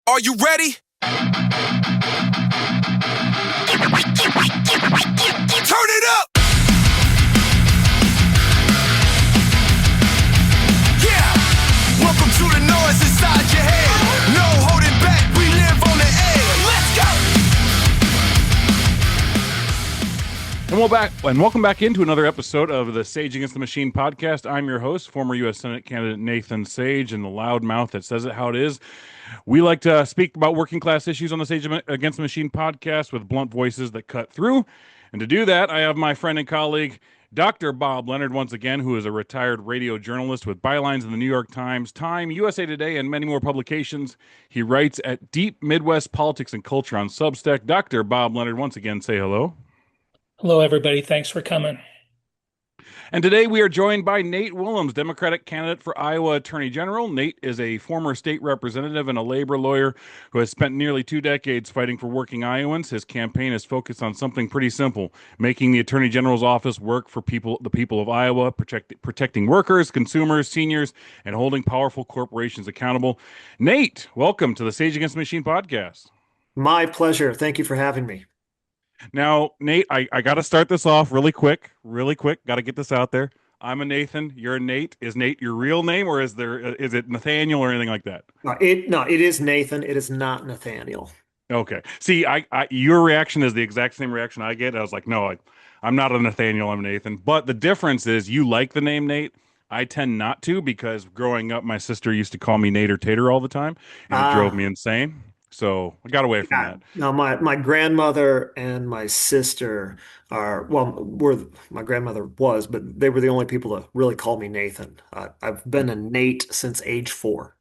Are you ready? Turn it up! Yeah! Welcome to the noise inside your head. No holding back, we live on the edge. Let's go! And welcome back into another episode of the Sage Against the Machine podcast. I'm your host, former U.S. Senate candidate Nathan Sage, and the loud mouth that says it how it is. We like to speak about working class issues on the Sage Against the Machine podcast with blunt voices that cut through. And to do that, I have my friend and colleague, Dr. Bob Leonard, once again, who is a retired radio journalist with bylines in the New York Times, Time, USA Today, and many more publications. He writes at Deep Midwest Politics and Culture on Substack. Dr. Bob Leonard, once again, say hello. Hello, everybody. Thanks for coming. And today we are joined by Nate Willems, Democratic candidate for Iowa Attorney General. Nate is a former state representative and a labor lawyer who has spent nearly 2 decades fighting for working Iowans. His campaign is focused on something pretty simple: making the Attorney General's office work for the people of Iowa, protecting workers, consumers, seniors, and holding powerful corporations accountable. Nate, welcome to the Sage Against the Machine podcast. My pleasure. Thank you for having me. Now, Nate, I got to start this off really quick. Got to get this out there. I'm a Nathan. You're a Nate. Is Nate your real name, or is it Nathaniel or anything like that? It is Nathan. It is not Nathaniel. Okay. See, your reaction is the exact same reaction I get. I was like, no, I'm not a Nathaniel. I'm Nathan. But the difference is you like the name Nate. I tend not to, because growing up, my sister used to call me Nate or Tater all the time, and it drove me insane. So I got away from that. Now, my grandmother and my sister my grandmother was, but they were the only people to really call me Nathan. I've been a Nate since age 4.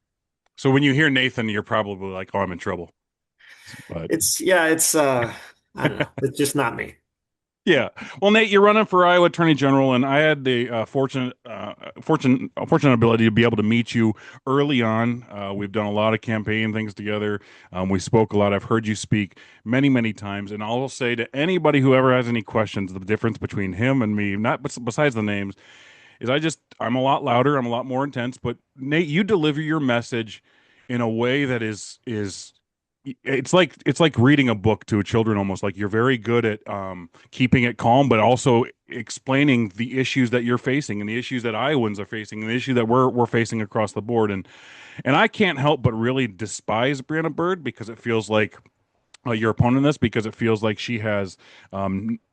So when you hear Nathan, you're probably like, oh, I'm in trouble. But I don't know. It's just not me. yeah. Well, Nate, you're running for Iowa Attorney General, and I had the fortunate ability to be able to meet you early on. We've done a lot of campaign things together. We spoke a lot. I've heard you speak many, many times, and I'll say to anybody who ever has any questions, the difference between him and me, not besides the names, is I'm a lot louder, I'm a lot more intense. But Nate, you deliver your message in a way that is it's like reading a book to children almost. Like, you're very good at keeping it calm, but also explaining the issues that you're facing and the issues that Iowans are facing and the issue that we're facing across the board. And I can't help but really despise Brianna Byrd, because it feels like your opponent in this, because it feels like she has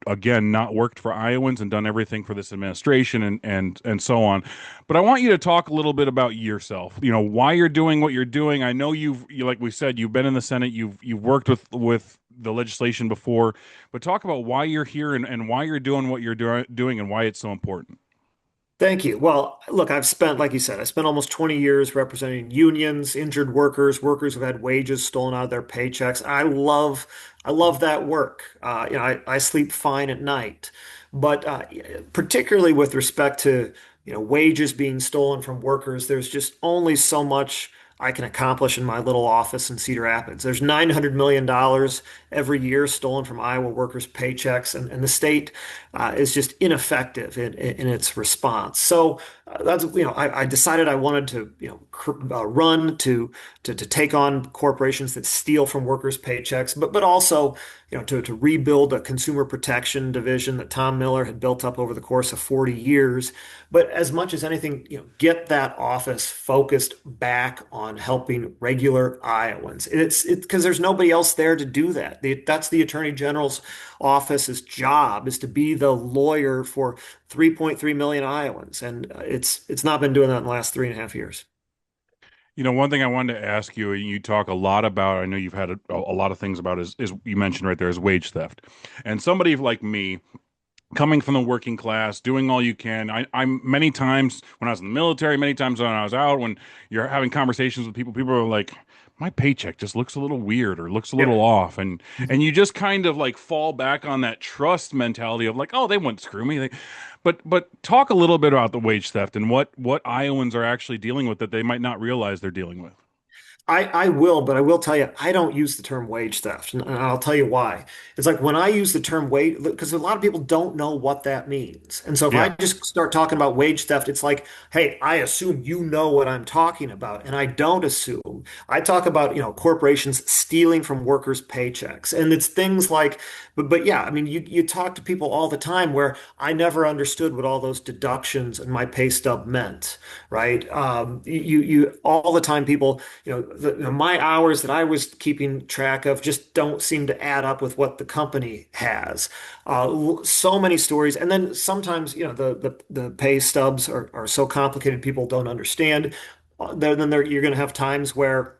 again not worked for Iowans and done everything for this administration and so on. But I want you to talk a little bit about yourself. You know, why you're doing what you're doing. I know you like we said, you've been in the Senate, you've worked with the legislation before, but talk about why you're here and why you're doing what you're doing and why it's so important. Thank you. Well, look, like you said, I spent almost 20 years representing unions, injured workers who've had wages stolen out of their paychecks. I love that work. I sleep fine at night, but particularly with respect to, wages being stolen from workers, there's just only so much I can accomplish in my little office in Cedar Rapids. There's $900 million every year stolen from Iowa workers' paychecks, and the state is just ineffective in its response. So I decided I wanted to run to take on corporations that steal from workers' paychecks, but also to rebuild a consumer protection division that Tom Miller had built up over the course of 40 years. But as much as anything, get that office focused back on helping regular Iowans. It's because there's nobody else there to do that. That's the Attorney General's office's job, is to be the lawyer for 3.3 million Iowans, and it's not been doing that in the last 3.5 years. One thing I wanted to ask you, and you talk a lot about, I know you've had a lot of things about, is you mentioned right there, is wage theft. And somebody like me, coming from the working class, doing all you can. I'm many times when I was in the military, many times when I was out, when you're having conversations with people are like, my paycheck just looks a little weird or looks a little off. And you just kind of like fall back on that trust mentality of like, oh, they wouldn't screw me. But talk a little bit about the wage theft and what Iowans are actually dealing with that they might not realize they're dealing with. I will, but I will tell you, I don't use the term wage theft, and I'll tell you why. It's like when I use the term wage, because a lot of people don't know what that means. And so if I Yeah. just start talking about wage theft, it's like, hey, I assume you know what I'm talking about, and I don't assume. I talk about, corporations stealing from workers' paychecks, and it's things like, but yeah, I mean, you talk to people all the time where I never understood what all those deductions in my pay stub meant, right? You all the time people my hours that I was keeping track of just don't seem to add up with what the company has. So many stories, and then sometimes the pay stubs are so complicated people don't understand. You're going to have times where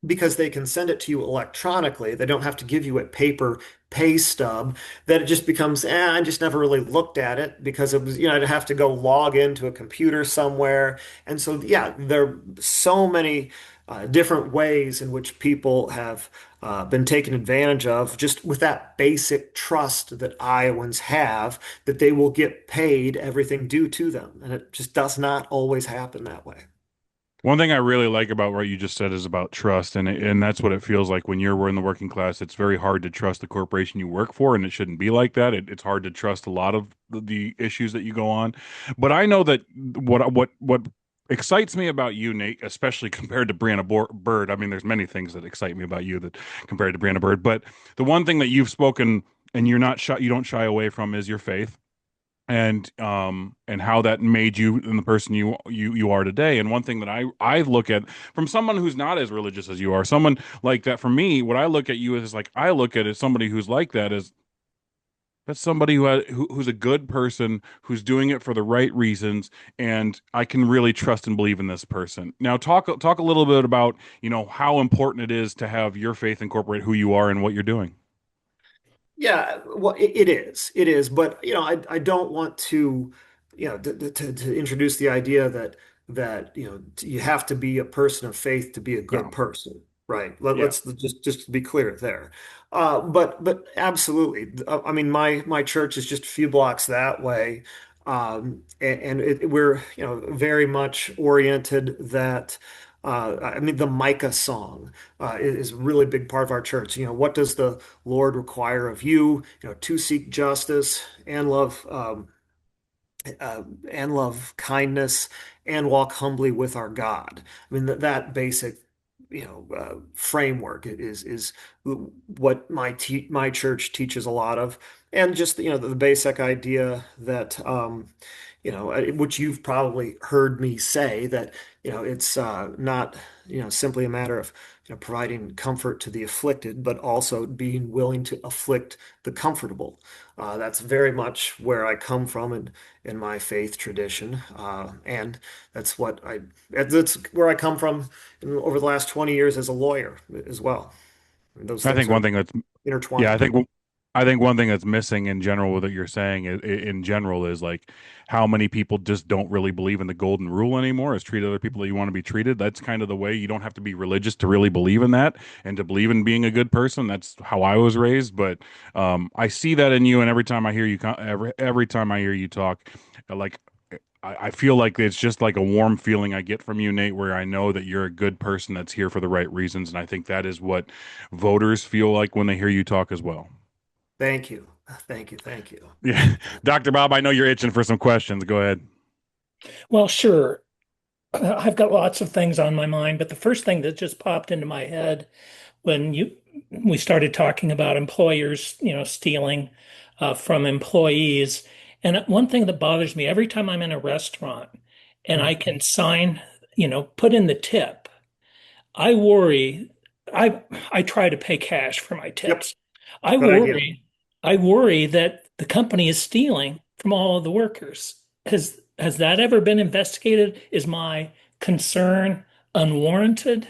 because they can send it to you electronically, they don't have to give you a paper pay stub, that it just becomes, I just never really looked at it because it was, I'd have to go log into a computer somewhere. And so, yeah, there are so many different ways in which people have been taken advantage of just with that basic trust that Iowans have that they will get paid everything due to them. And it just does not always happen that way. One thing I really like about what you just said is about trust, and that's what it feels like when you're in the working class. It's very hard to trust the corporation you work for, and it shouldn't be like that. It's hard to trust a lot of the issues that you go on. But I know that what excites me about you, Nate, especially compared to Bird. I mean, there's many things that excite me about you that compared to Brianna Bird, but the one thing that you've spoken and you're not shy, you don't shy away from is your faith and how that made you and the person you are today. And one thing that I look at from someone who's not as religious as you are, someone like that, for me, what I look at you is like I look at it, somebody who's like that is that's somebody who's a good person who's doing it for the right reasons, and I can really trust and believe in this person. Now talk a little bit about how important it is to have your faith incorporate who you are and what you're doing. Yeah, well, it is. It is. But, I don't want to, to introduce the idea that, you have to be a person of faith to be a good No. person, right? Yeah. Let's just be clear there. But absolutely. I mean, my church is just a few blocks that way. We're, very much oriented that I mean, the Micah song is a really big part of our church. What does the Lord require of you, to seek justice and love kindness and walk humbly with our God. I mean that basic, framework is what my church teaches a lot of, and just the basic idea that which you've probably heard me say that it's not simply a matter of providing comfort to the afflicted, but also being willing to afflict the comfortable. That's very much where I come from in my faith tradition, and that's where I come from over the last 20 years as a lawyer as well. Those I things think one are thing that's yeah, intertwined. I think one thing that's missing in general with what you're saying in general is like how many people just don't really believe in the golden rule anymore, is treat other people that you want to be treated. That's kind of the way. You don't have to be religious to really believe in that and to believe in being a good person. That's how I was raised, but I see that in you, and every time I hear you, every time I hear you talk, like I feel like it's just like a warm feeling I get from you, Nate, where I know that you're a good person that's here for the right reasons. And I think that is what voters feel like when they hear you talk as well. Thank you. Thank you. Thank you. Yeah. Dr. Bob, I know you're itching for some questions. Go ahead. Well, sure. I've got lots of things on my mind, but the first thing that just popped into my head when we started talking about employers, stealing from employees, and one thing that bothers me every time I'm in a restaurant and I can sign, put in the tip, I worry. I try to pay cash for my Yep. tips. I Good idea. worry. I worry that the company is stealing from all of the workers. Has that ever been investigated? Is my concern unwarranted?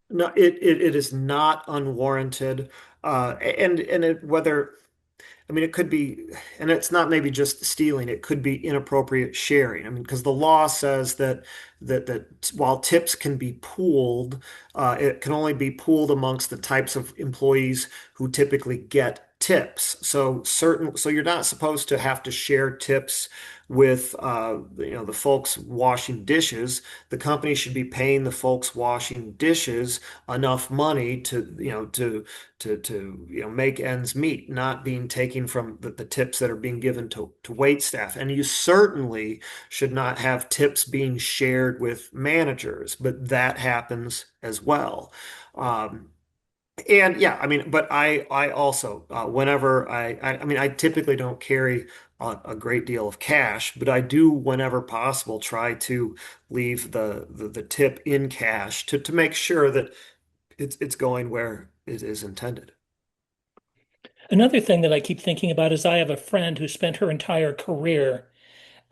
No, it is not unwarranted. Whether, I mean, it could be, and it's not maybe just stealing, it could be inappropriate sharing. I mean, because the law says that while tips can be pooled, it can only be pooled amongst the types of employees who typically get tips. So you're not supposed to have to share tips with the folks washing dishes. The company should be paying the folks washing dishes enough money to make ends meet, not being taken from the tips that are being given to wait staff. And you certainly should not have tips being shared with managers, but that happens as well. Um, and yeah, I mean, but I also whenever I mean I typically don't carry a great deal of cash, but I do whenever possible try to leave the tip in cash to make sure that it's going where it is intended. Another thing that I keep thinking about is I have a friend who spent her entire career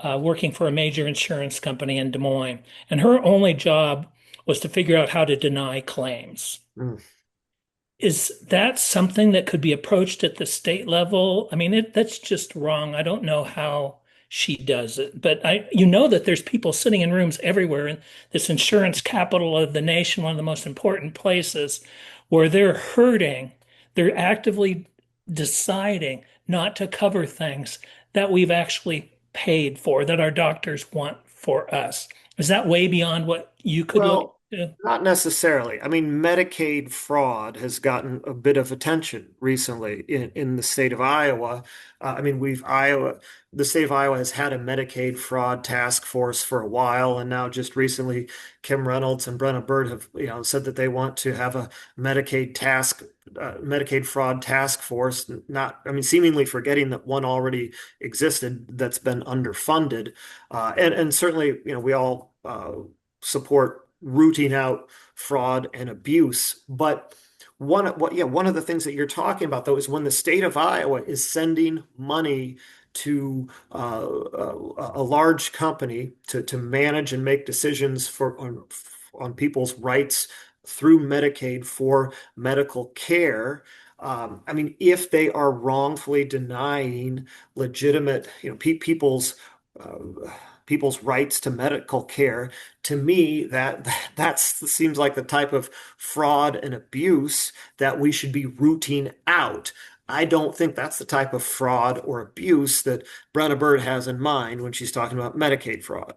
working for a major insurance company in Des Moines, and her only job was to figure out how to deny claims. Mm. Is that something that could be approached at the state level? I mean, that's just wrong. I don't know how she does it, but you know that there's people sitting in rooms everywhere in this insurance capital of the nation, one of the most important places, where they're hurting. They're actively deciding not to cover things that we've actually paid for, that our doctors want for us. Is that way beyond what you could look Well, into? not necessarily. I mean, Medicaid fraud has gotten a bit of attention recently in the state of Iowa. I mean, the state of Iowa has had a Medicaid fraud task force for a while, and now just recently, Kim Reynolds and Brenna Bird have, said that they want to have a Medicaid fraud task force. Not, I mean, seemingly forgetting that one already existed that's been underfunded, and certainly, we all support rooting out fraud and abuse. But one of the things that you're talking about though is when the state of Iowa is sending money to a large company to manage and make decisions on people's rights through Medicaid for medical care. I mean, if they are wrongfully denying legitimate, uh, people's rights to medical care, to me, that seems like the type of fraud and abuse that we should be rooting out. I don't think that's the type of fraud or abuse that Brenna Bird has in mind when she's talking about Medicaid fraud.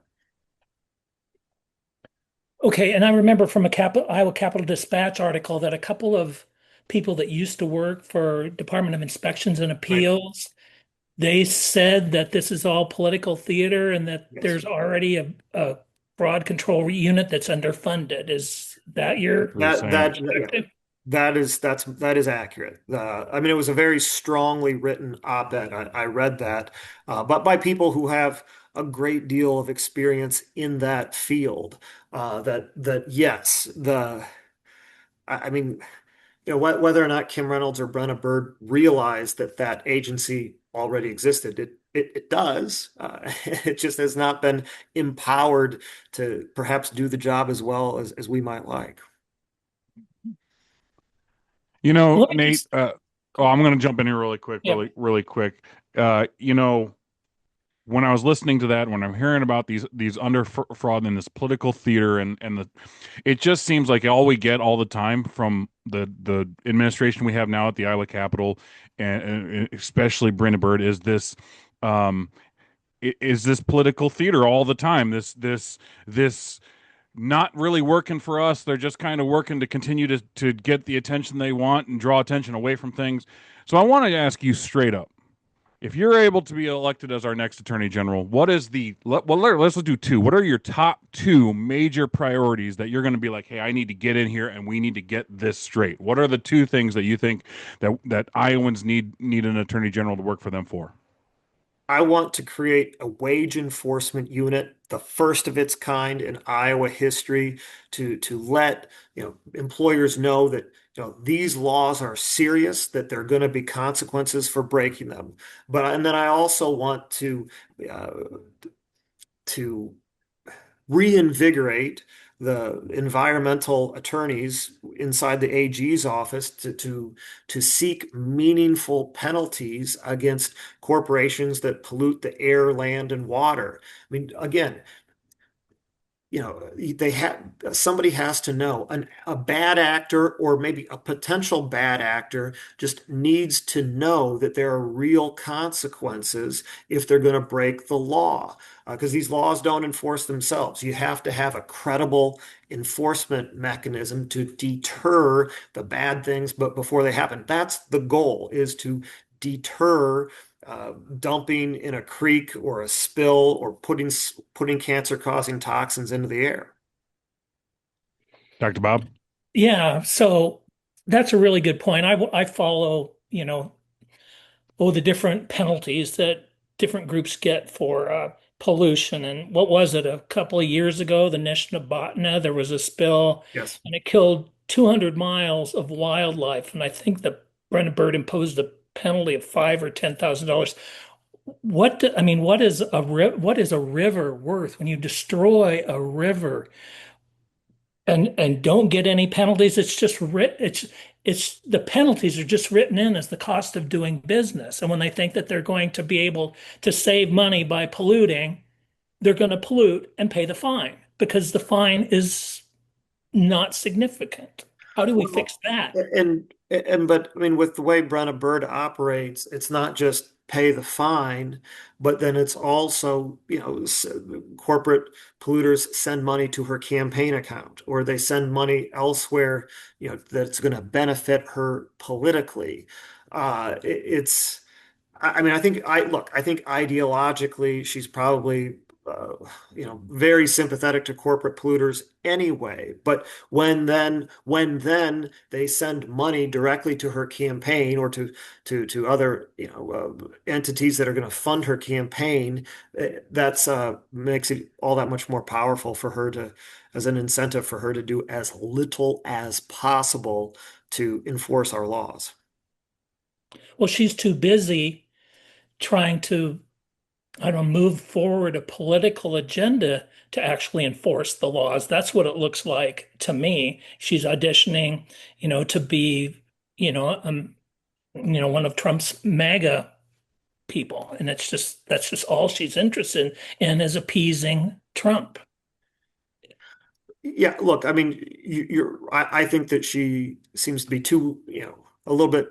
Okay, and I remember from a Iowa Capital Dispatch article that a couple of people that used to work for Department of Inspections and Right. Appeals, they said that this is all political theater and that Yes. there's already a fraud control unit that's underfunded. Is that your Exactly the same. Yeah, perspective? that is accurate. I mean, it was a very strongly written op-ed. I read that, but by people who have a great deal of experience in that field. That yes, I mean, whether or not Kim Reynolds or Brenna Bird realized that that agency already existed, it does. It just has not been empowered to perhaps do the job as well as we might like. You know, Let me Nate, just, oh, I'm going to jump in here really quick, yeah. really quick. Uh, you know, when I was listening to that, when I'm hearing about these under fraud and this political theater it just seems like all we get all the time from the administration we have now at the Iowa Capitol, and especially Brenda Bird, um, is this political theater all the time. This not really working for us. They're just kind of working to continue to get the attention they want and draw attention away from things. So I want to ask you straight up, if you're able to be elected as our next attorney general, what is let's do two. What are your top two major priorities that you're going to be like, hey, I need to get in here and we need to get this straight? What are the two things that you think that Iowans need an attorney general to work for them for? I want to create a wage enforcement unit, the first of its kind in Iowa history, to let employers know that these laws are serious, that there are going to be consequences for breaking them. And then I also want uh, to reinvigorate the environmental attorneys inside the AG's office to seek meaningful penalties against corporations that pollute the air, land, and water. I mean, again, they have somebody has to know a bad actor or maybe a potential bad actor just needs to know that there are real consequences if they're going to break the law because these laws don't enforce themselves. You have to have a credible enforcement mechanism to deter the bad things, but before they happen, that's the goal is to deter dumping in a creek or a spill or putting cancer-causing toxins into the air. Dr. Bob? Yeah, so that's a really good point. I follow, the different penalties that different groups get for pollution. And what was it, a couple of years ago, the Nishnabotna, there was a spill Yes. and it killed 200 miles of wildlife. And I think that Brenna Bird imposed a penalty of five or $10,000. What is a river worth when you destroy a river and don't get any penalties? It's the penalties are just written in as the cost of doing business. And when they think that they're going to be able to save money by polluting, they're going to pollute and pay the fine because the fine is not significant. How do we fix Well, that? but I mean, with the way Brenna Bird operates, it's not just pay the fine, but then it's also, corporate polluters send money to her campaign account, or they send money elsewhere, that's going to benefit her politically. It's I mean, I think ideologically, she's probably, very sympathetic to corporate polluters anyway. But when then they send money directly to her campaign or to other, entities that are going to fund her campaign, that's makes it all that much more powerful for her to, as an incentive for her to do as little as possible to enforce our laws. Well, she's too busy trying to, I don't know, move forward a political agenda to actually enforce the laws. That's what it looks like to me. She's auditioning, to be, you know, um, one of Trump's MAGA people, and that's just all she's interested in is appeasing Trump. Yeah, look, I mean, I think that she seems to be too, a little bit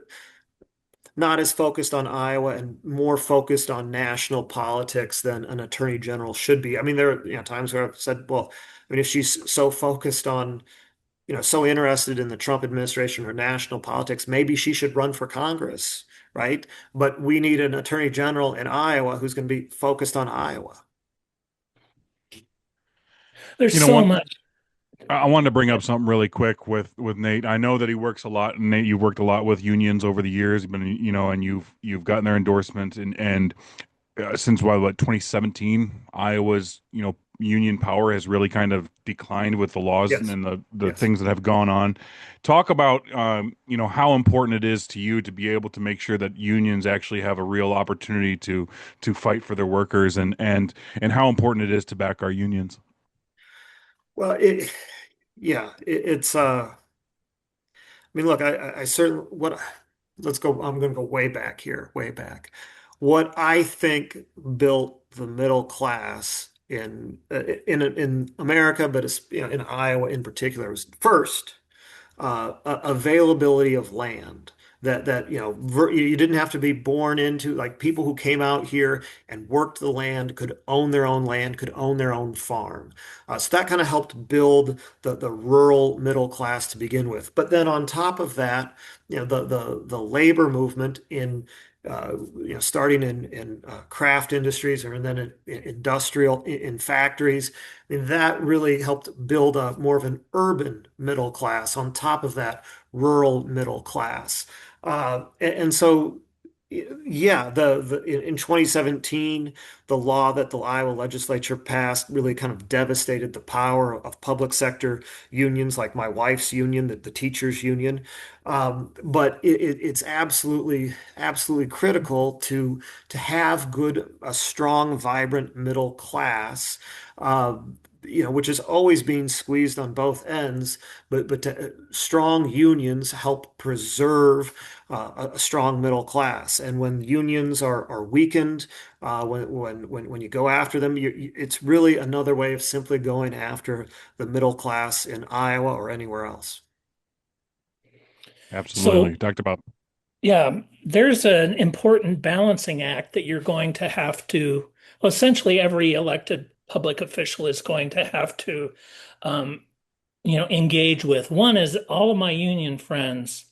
not as focused on Iowa and more focused on national politics than an attorney general should be. I mean, there are, times where I've said, well, I mean, if she's so focused on, so interested in the Trump administration or national politics, maybe she should run for Congress, right? But we need an attorney general in Iowa who's going to be focused on Iowa. There's so One, much. I wanted to bring up something really quick with Nate. I know that he works a lot, and Nate, you've worked a lot with unions over the years. You've been, and you've gotten their endorsements, and since what 2017, Iowa's union power has really kind of declined with the laws Yes. and the Yes. things that have gone on. Talk about how important it is to you to be able to make sure that unions actually have a real opportunity to fight for their workers, and how important it is to back our unions. Well, yeah, it's I mean, look, I certainly let's go. I'm going to go way back here, way back. What I think built the middle class in America, but it's, in Iowa in particular, was first availability of land. That you didn't have to be born into, like, people who came out here and worked the land could own their own land, could own their own farm. So that kind of helped build the rural middle class to begin with. But then on top of that, the labor movement in starting in craft industries and then in industrial in factories. I mean, that really helped build a more of an urban middle class on top of that rural middle class. And so, yeah, in 2017, the law that the Iowa legislature passed really kind of devastated the power of public sector unions, like my wife's union, the teachers union. But it's absolutely critical to have a strong, vibrant middle class. Uh, which is always being squeezed on both ends, but strong unions help preserve a strong middle class. And when unions are weakened, when you go after them, it's really another way of simply going after the middle class in Iowa or anywhere else. Absolutely, So, Dr. Bob. yeah, there's an important balancing act that you're going to have to, well, essentially every elected public official is going to have to, um, engage with. One is all of my union friends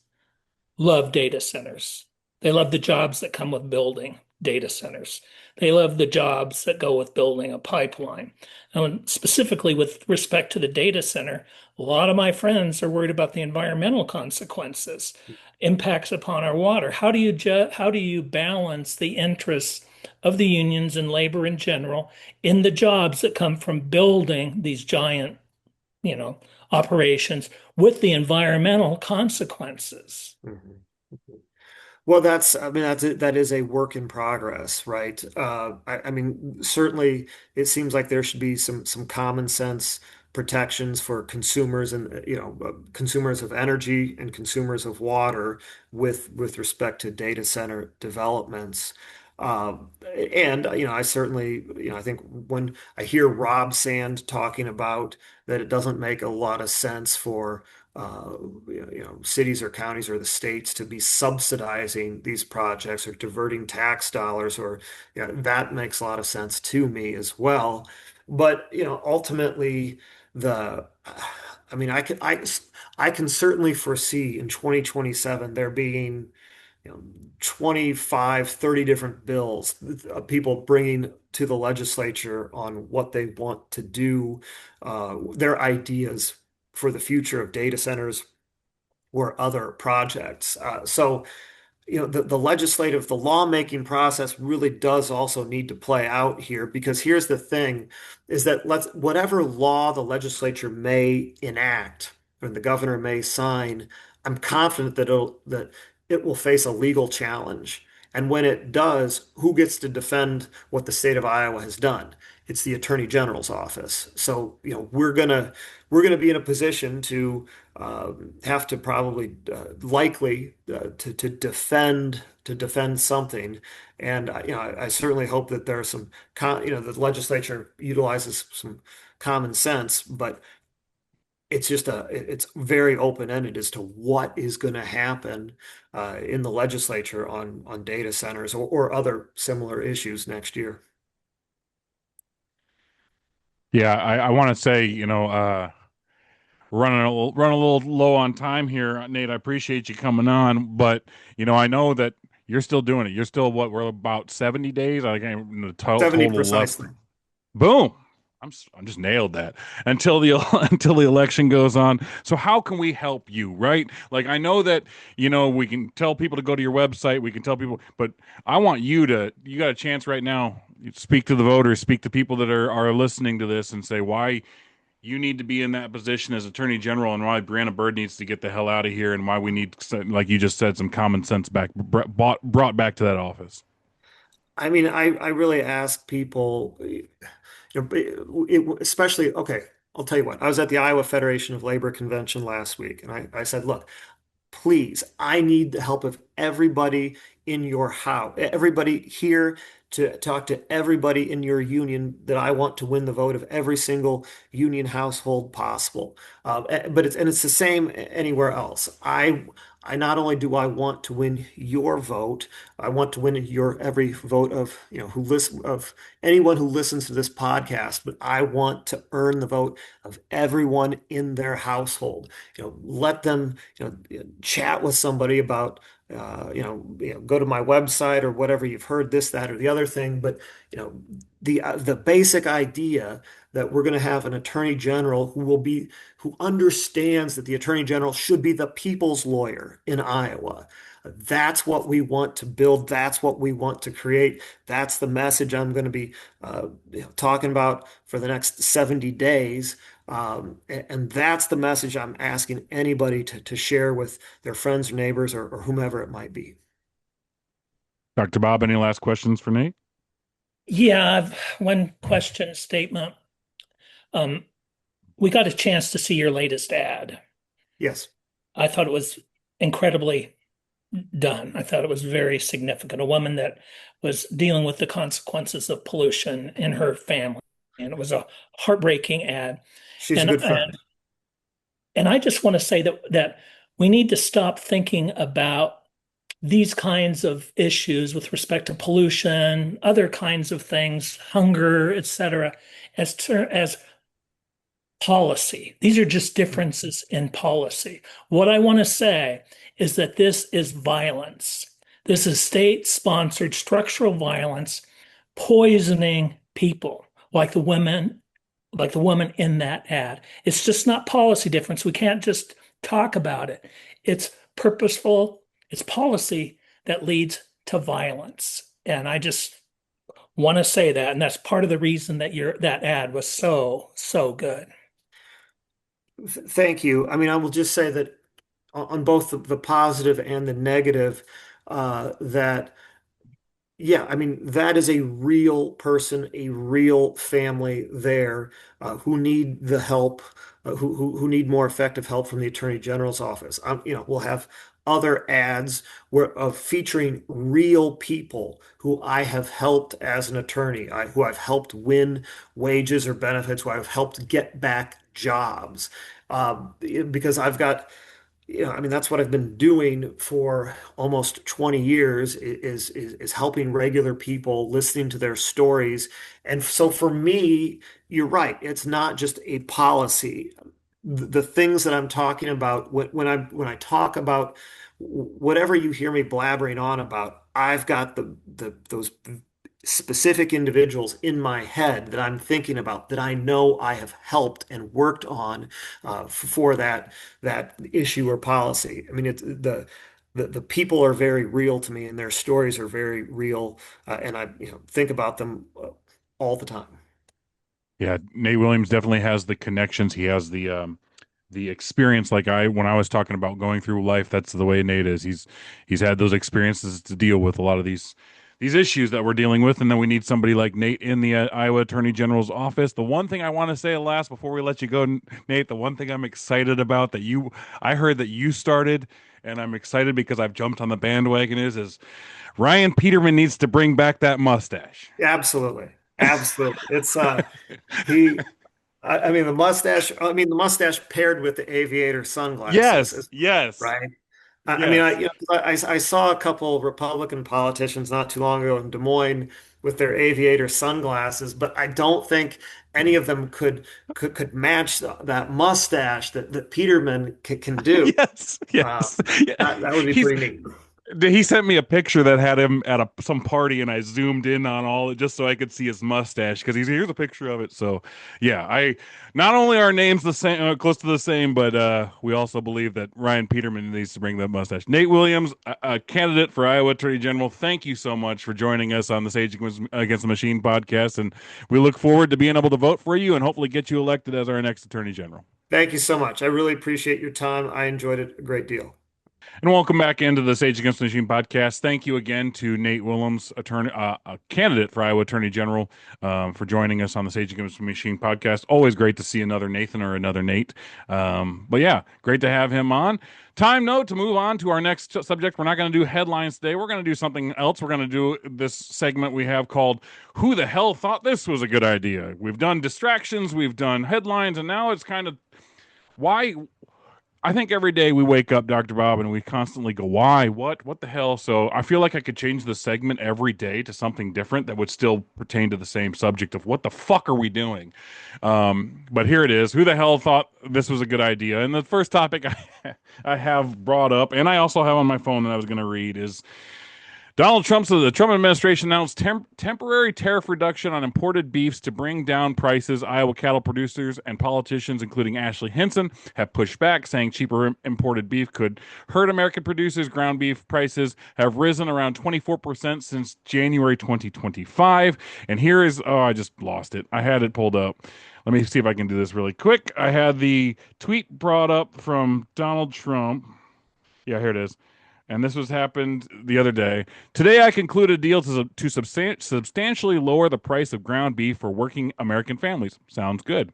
love data centers. They love the jobs that come with building data centers. They love the jobs that go with building a pipeline. And specifically with respect to the data center, a lot of my friends are worried about the environmental consequences, impacts upon our water. How do you balance the interests of the unions and labor in general in the jobs that come from building these giant, you know, operations with the environmental consequences? Mhm. Well, I mean, that is a work in progress, right? I mean, certainly it seems like there should be some common sense protections for consumers and, consumers of energy and consumers of water with respect to data center developments. And, I certainly, I think when I hear Rob Sand talking about that it doesn't make a lot of sense for uh, cities or counties or the states to be subsidizing these projects or diverting tax dollars, or that makes a lot of sense to me as well. But ultimately, the I mean, I can certainly foresee in 2027 there being 25, 30 different bills, people bringing to the legislature on what they want to do, their ideas for the future of data centers or other projects. So the lawmaking process really does also need to play out here, because here's the thing is that whatever law the legislature may enact or the governor may sign, I'm confident that it will face a legal challenge. And when it does, who gets to defend what the state of Iowa has done? It's the Attorney General's office. So, we're gonna be in a position to have to probably likely to defend something. And I certainly hope that there are the legislature utilizes some common sense, but it's very open-ended as to what is going to happen in the legislature on data centers or other similar issues next year. Yeah, I want to say, run a little low on time here, Nate. I appreciate you coming on, but I know that you're still doing it. You're still we're about 70 days. I can't the 70 total left. precisely. Boom. I'm just nailed that until the until the election goes on. So how can we help you, right? Like I know that we can tell people to go to your website, we can tell people, but I want you got a chance right now. You speak to the voters, speak to people that are listening to this, and say why you need to be in that position as Attorney General, and why Brianna Byrd needs to get the hell out of here, and why we need, like you just said, some common sense brought back to that office. I mean, I really ask people, especially, okay, I'll tell you what, I was at the Iowa Federation of Labor convention last week, and I said, look, please, I need the help of everybody in your house, everybody here, to talk to everybody in your union, that I want to win the vote of every single union household possible. But it's the same anywhere else. I not only do I want to win your vote, I want to win your every vote of of anyone who listens to this podcast, but I want to earn the vote of everyone in their household. Let them chat with somebody about go to my website or whatever, you've heard this, that, or the other thing. But the basic idea that we're going to have an attorney general who understands that the attorney general should be the people's lawyer in Iowa. That's what we want to build. That's what we want to create. That's the message I'm going to be talking about for the next 70 days. And that's the message I'm asking anybody to share with their friends or neighbors, or whomever it might be. Dr. Bob, any last questions for Nate? Yeah, I've one question statement. Um, we got a chance to see your latest ad. Yes. I thought it was incredibly done. I thought it was very significant. A woman that was dealing with the consequences of pollution in her family, and it was a heartbreaking ad. She's a And good and friend. and I just want to say that we need to stop thinking about these kinds of issues with respect to pollution, other kinds of things, hunger, etc., as policy. These are just differences in policy. What I want to say is that this is violence. This is state-sponsored structural violence poisoning people like the woman in that ad. It's just not policy difference. We can't just talk about it. It's purposeful, it's policy that leads to violence. And I just want to say that, and that's part of the reason that that ad was so good. Thank you. I mean, I will just say that on both the positive and the negative, that yeah, I mean, that is a real person, a real family there who need the help, who need more effective help from the Attorney General's office. We'll have other ads of featuring real people who I have helped as an attorney, who I've helped win wages or benefits, who I've helped get back jobs. Because I've got I mean, that's what I've been doing for almost 20 years is helping regular people, listening to their stories. And so for me, you're right. It's not just a policy. The things that I'm talking about when I talk about whatever you hear me blabbering on about, I've got those specific individuals in my head that I'm thinking about that I know I have helped and worked on for that issue or policy. I mean, the people are very real to me, and their stories are very real, and I think about them all the time. Yeah, Nate Williams definitely has the connections. He has the experience. Like when I was talking about going through life, that's the way Nate is. He's had those experiences to deal with a lot of these issues that we're dealing with, and then we need somebody like Nate in the Iowa Attorney General's office. The one thing I want to say last before we let you go, Nate, the one thing I'm excited about I heard that you started, and I'm excited because I've jumped on the bandwagon is Ryan Peterman needs to bring back that mustache. Absolutely, absolutely. It's he. I mean, the mustache paired with the aviator sunglasses Yes, is yes, right. I mean, yes. I saw a couple Republican politicians not too long ago in Des Moines with their aviator sunglasses, but I don't think any of them could match that mustache that Peterman can do. Yes, Uh, yes. Yeah. that would be He's pretty neat. he sent me a picture that had him at some party, and I zoomed in on all just so I could see his mustache because here's a picture of it. So, yeah, I not only are names the same, close to the same, but we also believe that Ryan Peterman needs to bring that mustache. Nate Williams, a candidate for Iowa Attorney General. Thank you so much for joining us on the Sage Against the Machine podcast, and we look forward to being able to vote for you and hopefully get you elected as our next Attorney General. Thank you so much. I really appreciate your time. I enjoyed it a great deal. And welcome back into the Sage Against the Machine podcast. Thank you again to Nate Willems, attorney, a candidate for Iowa Attorney General, for joining us on the Sage Against the Machine podcast. Always great to see another Nathan or another Nate. But yeah, great to have him on. Time note to move on to our next subject. We're not going to do headlines today. We're going to do something else. We're going to do this segment we have called "Who the Hell Thought This Was a Good Idea?" We've done distractions, we've done headlines, and now it's kind of why I think every day we wake up, Dr. Bob, and we constantly go, why? What the hell? So I feel like I could change the segment every day to something different that would still pertain to the same subject of what the fuck are we doing? But here it is. Who the hell thought this was a good idea? And the first topic I have brought up, and I also have on my phone that I was going to read, is the Trump administration announced temporary tariff reduction on imported beefs to bring down prices. Iowa cattle producers and politicians, including Ashley Hinson, have pushed back, saying cheaper imported beef could hurt American producers. Ground beef prices have risen around 24% since January 2025. And here is, oh, I just lost it. I had it pulled up. Let me see if I can do this really quick. I had the tweet brought up from Donald Trump. Yeah, here it is. And this was happened the other day. Today, I concluded a deal to substantially lower the price of ground beef for working American families. Sounds good.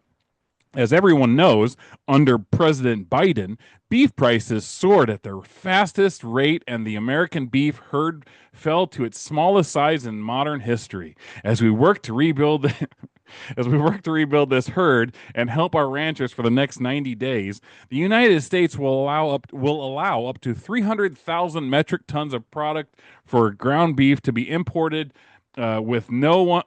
As everyone knows, under President Biden, beef prices soared at their fastest rate, and the American beef herd fell to its smallest size in modern history. As we work to rebuild, as we work to rebuild this herd and help our ranchers for the next 90 days, the United States will allow up to 300,000 metric tons of product for ground beef to be imported with no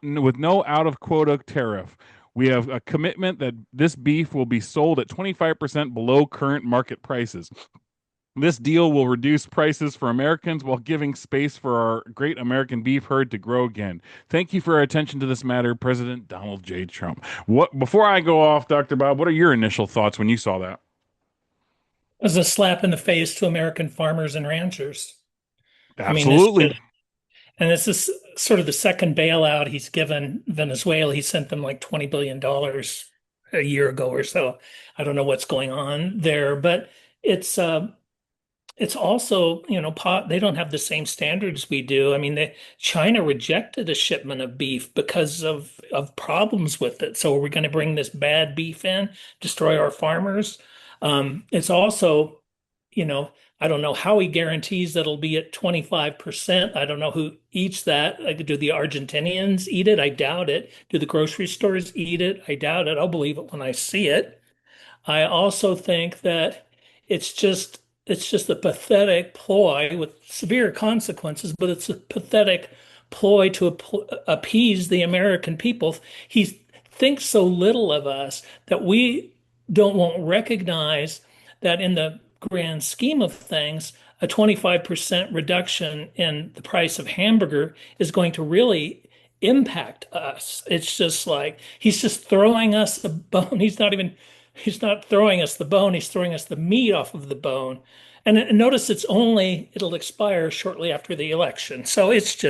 out of quota tariff. We have a commitment that this beef will be sold at 25% below current market prices. This deal will reduce prices for Americans while giving space for our great American beef herd to grow again. Thank you for your attention to this matter, President Donald J. Trump. What before I go off, Dr. Bob, what are your initial thoughts when you saw that? Was a slap in the face to American farmers and ranchers. I mean, Absolutely. this is sort of the second bailout he's given Venezuela. He sent them like $20 billion a year ago or so. I don't know what's going on there, but it's uh, it's also, they don't have the same standards we do. I mean, China rejected a shipment of beef because of problems with it. So are we going to bring this bad beef in, destroy our farmers? It's also, you know, I don't know how he guarantees that it'll be at 25%. I don't know who eats that. Like, do the Argentinians eat it? I doubt it. Do the grocery stores eat it? I doubt it. I'll believe it when I see it. I also think that it's just it's just a pathetic ploy with severe consequences, but it's a pathetic ploy to appease the American people. He thinks so little of us that we don't won't recognize that in the grand scheme of things, a 25% reduction in the price of hamburger is going to really impact us. It's just like he's just throwing us a bone. He's not throwing us the bone, he's throwing us the meat off of the bone. And notice it'll expire shortly after the election. So it's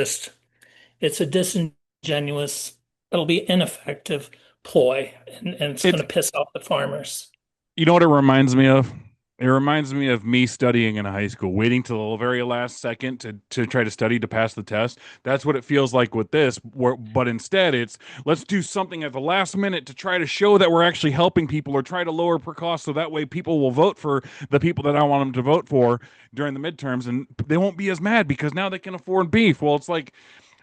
a disingenuous, it'll be ineffective ploy, and it's going It's to piss off the farmers. You know what it reminds me of? It reminds me of me studying in high school, waiting till the very last second to try to study to pass the test. That's what it feels like with this. But instead, it's let's do something at the last minute to try to show that we're actually helping people or try to lower per cost so that way people will vote for the people that I want them to vote for during the midterms and they won't be as mad because now they can afford beef. Well, it's like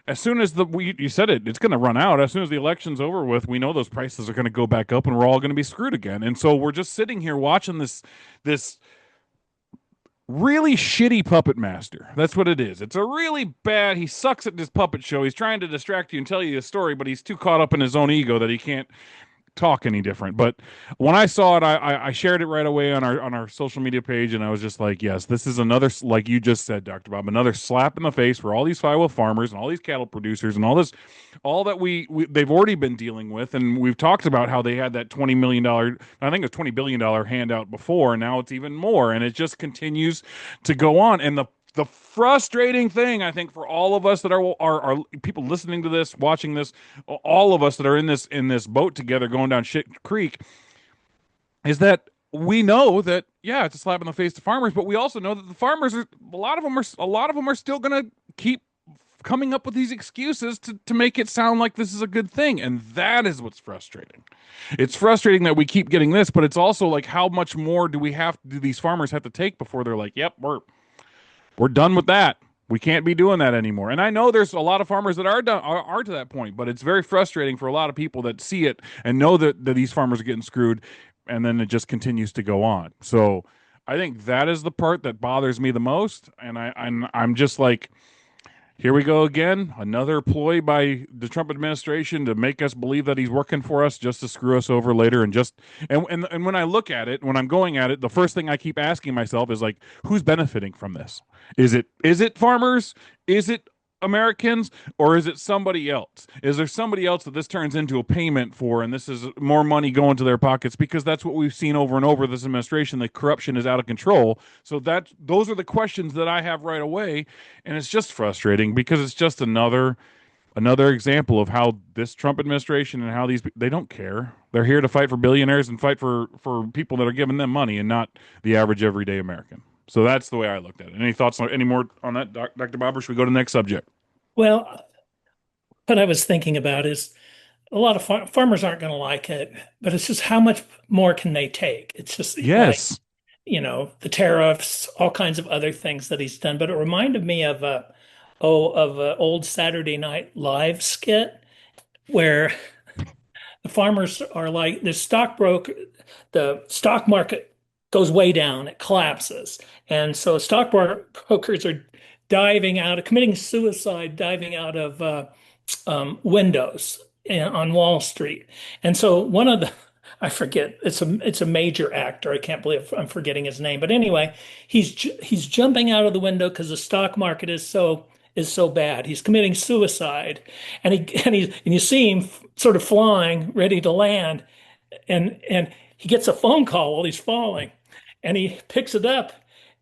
as soon as you said it's going to run out. As soon as the election's over with, we know those prices are going to go back up, and we're all going to be screwed again. And so we're just sitting here watching this really shitty puppet master. That's what it is. It's a really bad. He sucks at this puppet show. He's trying to distract you and tell you a story, but he's too caught up in his own ego that he can't talk any different. But when I saw it, I shared it right away on our social media page, and I was just like, yes, this is another, like you just said, Dr. Bob, another slap in the face for all these Iowa farmers and all these cattle producers and all that we they've already been dealing with, and we've talked about how they had that $20 million, I think it was $20 billion handout before, and now it's even more, and it just continues to go on. And the frustrating thing I think for all of us that are people listening to this, watching this, all of us that are in this boat together going down shit creek is that we know that yeah, it's a slap in the face to farmers, but we also know that the farmers are a lot of them are still going to keep coming up with these excuses to make it sound like this is a good thing, and that is what's frustrating. It's frustrating that we keep getting this, but it's also like how much more do these farmers have to take before they're like, yep, we're done with that. We can't be doing that anymore. And I know there's a lot of farmers that are done are to that point, but it's very frustrating for a lot of people that see it and know that these farmers are getting screwed, and then it just continues to go on. So I think that is the part that bothers me the most. And I'm just like, here we go again, another ploy by the Trump administration to make us believe that he's working for us just to screw us over later. And when I look at it, when I'm going at it, the first thing I keep asking myself is like, who's benefiting from this? Is it farmers? Is it Americans, or is it somebody else? Is there somebody else that this turns into a payment for, and this is more money going to their pockets? Because that's what we've seen over and over this administration. The corruption is out of control. So those are the questions that I have right away, and it's just frustrating because it's just another example of how this Trump administration and how they don't care. They're here to fight for billionaires and fight for people that are giving them money and not the average everyday American. So that's the way I looked at it. Any thoughts any more on that, Dr. Bob, or should we go to the next subject? Well, what I was thinking about is a lot of farmers aren't going to like it, but it's just how much more can they take? It's just like, Yes. the tariffs, all kinds of other things that he's done. But it reminded me of a old Saturday Night Live skit where the farmers are like the stock market goes way down, it collapses. And so brokers are committing suicide, diving out of windows on Wall Street. And so I forget, it's a major actor. I can't believe I'm forgetting his name. But anyway, he's jumping out of the window because the stock market is so bad. He's committing suicide, and you see him sort of flying, ready to land, and he gets a phone call while he's falling, and he picks it up,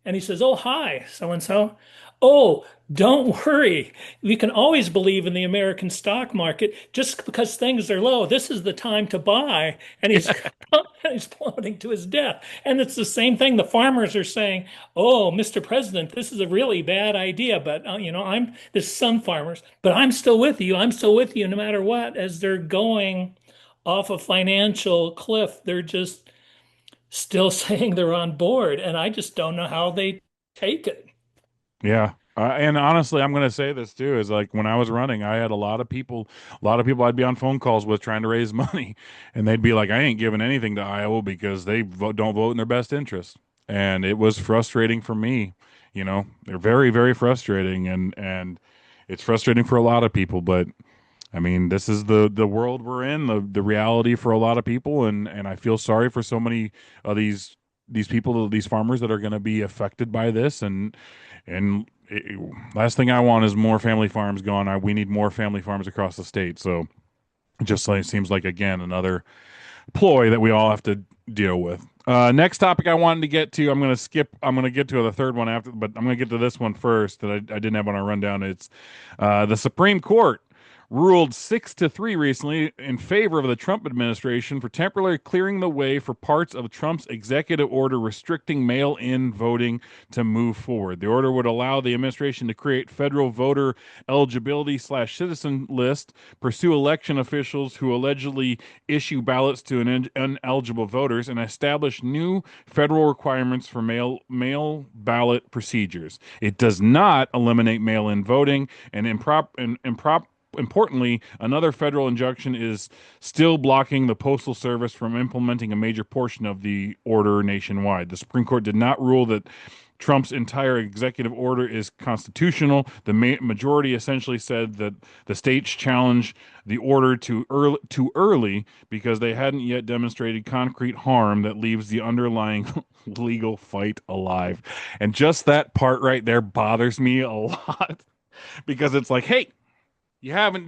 and he says, "Oh, hi, so and so. Oh, don't worry. We can always believe in the American stock market. Just because things are low, this is the time to buy." And he's plummeting to his death. And it's the same thing. The farmers are saying, "Oh, Mr. President, this is a really bad idea." But there's some farmers, but I'm still with you. I'm still with you no matter what. As they're going off a financial cliff, they're just still saying they're on board. And I just don't know how they take it. Yeah. And honestly, I'm going to say this too, is like when I was running, I had a lot of people I'd be on phone calls with trying to raise money, and they'd be like, I ain't giving anything to Iowa because they don't vote in their best interest. And it was frustrating for me. They're very, very frustrating, and it's frustrating for a lot of people. But I mean, this is the world we're in, the reality for a lot of people, and I feel sorry for so many of these people, these farmers that are going to be affected by this, last thing I want is more family farms gone. We need more family farms across the state. So it just like, seems like, again, another ploy that we all have to deal with. Next topic I wanted to get to, I'm going to skip. I'm going to get to the third one after, but I'm going to get to this one first that I didn't have on our rundown. It's the Supreme Court ruled 6-3 recently in favor of the Trump administration for temporarily clearing the way for parts of Trump's executive order restricting mail-in voting to move forward. The order would allow the administration to create federal voter eligibility/citizen list, pursue election officials who allegedly issue ballots to ineligible voters, and establish new federal requirements for mail ballot procedures. It does not eliminate mail-in voting, and importantly, another federal injunction is still blocking the Postal Service from implementing a major portion of the order nationwide. The Supreme Court did not rule that Trump's entire executive order is constitutional. The majority essentially said that the states challenged the order too early because they hadn't yet demonstrated concrete harm that leaves the underlying legal fight alive. And just that part right there bothers me a lot because it's like, hey, you haven't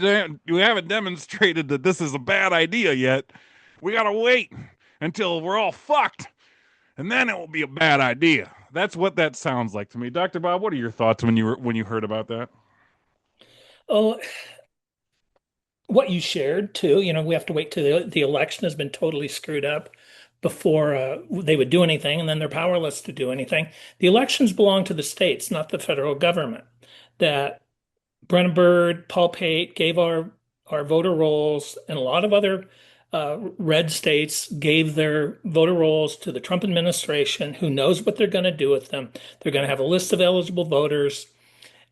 demonstrated that this is a bad idea yet. We gotta wait until we're all fucked, and then it will be a bad idea. That's what that sounds like to me. Dr. Bob, what are your thoughts when you heard about that? Oh, what you shared too, we have to wait till the election has been totally screwed up before they would do anything, and then they're powerless to do anything. The elections belong to the states, not the federal government. That Brennan Byrd, Paul Pate gave our voter rolls, and a lot of other red states gave their voter rolls to the Trump administration, who knows what they're going to do with them. They're going to have a list of eligible voters,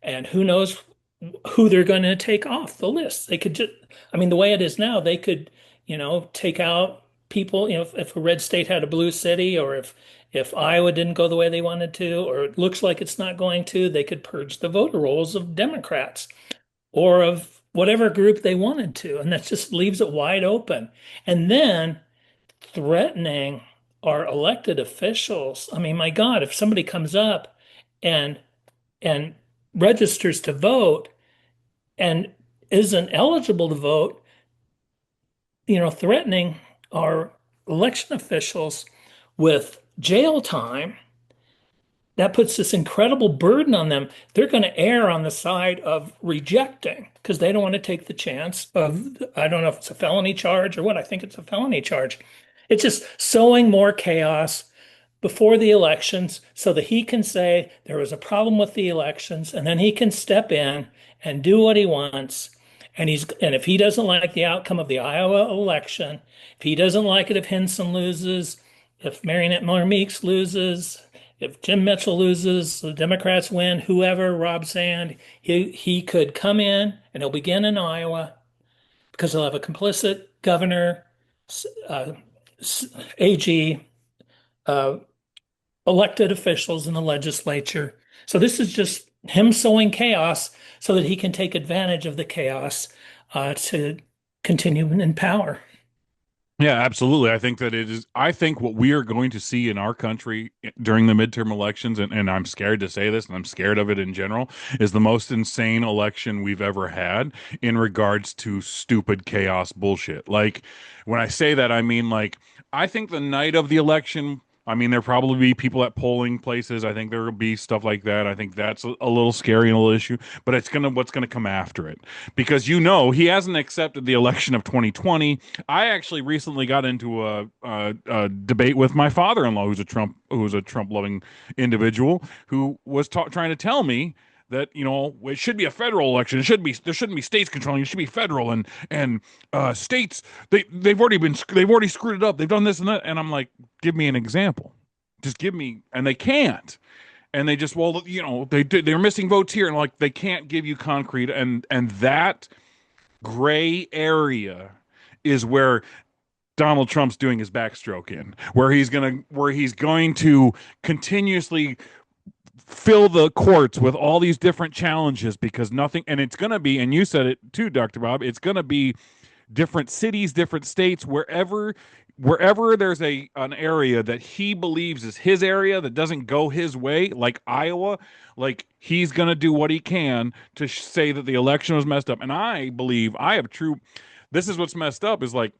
and who knows who they're going to take off the list. They could just, I mean, the way it is now, they could, take out people, if a red state had a blue city, or if Iowa didn't go the way they wanted to, or it looks like it's not going to, they could purge the voter rolls of Democrats or of whatever group they wanted to. And that just leaves it wide open. And then threatening our elected officials. I mean, my God, if somebody comes up and and registers to vote and isn't eligible to vote, threatening our election officials with jail time, that puts this incredible burden on them. They're going to err on the side of rejecting because they don't want to take the chance of, I don't know if it's a felony charge or what. I think it's a felony charge. It's just sowing more chaos before the elections so that he can say there was a problem with the elections, and then he can step in and do what he wants And if he doesn't like the outcome of the Iowa election, if he doesn't like it if Henson loses, if Marionette Miller Meeks loses, if Jim Mitchell loses, the Democrats win, whoever, Rob Sand, he could come in and he'll begin in Iowa because he'll have a complicit governor, uh, AG, uh, elected officials in the legislature. So this is just him sowing chaos so that he can take advantage of the chaos to continue in power. Yeah, absolutely. I think that it is. I think what we are going to see in our country during the midterm elections, and I'm scared to say this, and I'm scared of it in general, is the most insane election we've ever had in regards to stupid chaos bullshit. Like, when I say that, I mean, like, I think the night of the election, I mean, there'll probably be people at polling places. I think there will be stuff like that. I think that's a little scary and a little issue, but what's gonna come after it, because he hasn't accepted the election of 2020. I actually recently got into a debate with my father-in-law, who's a Trump-loving individual, who was trying to tell me that it should be a federal election. There shouldn't be states controlling. It should be federal, and states they've already screwed it up. They've done this and that, and I'm like, give me an example. Just give me, and they can't. And they just, well, they're missing votes here, and like they can't give you concrete, and that gray area is where Donald Trump's doing his backstroke in, where he's going to continuously fill the courts with all these different challenges, because nothing, and it's going to be, and you said it too, Dr. Bob, it's going to be different cities, different states, wherever there's an area that he believes is his area that doesn't go his way, like Iowa, like he's going to do what he can to say that the election was messed up. And I believe this is what's messed up, is like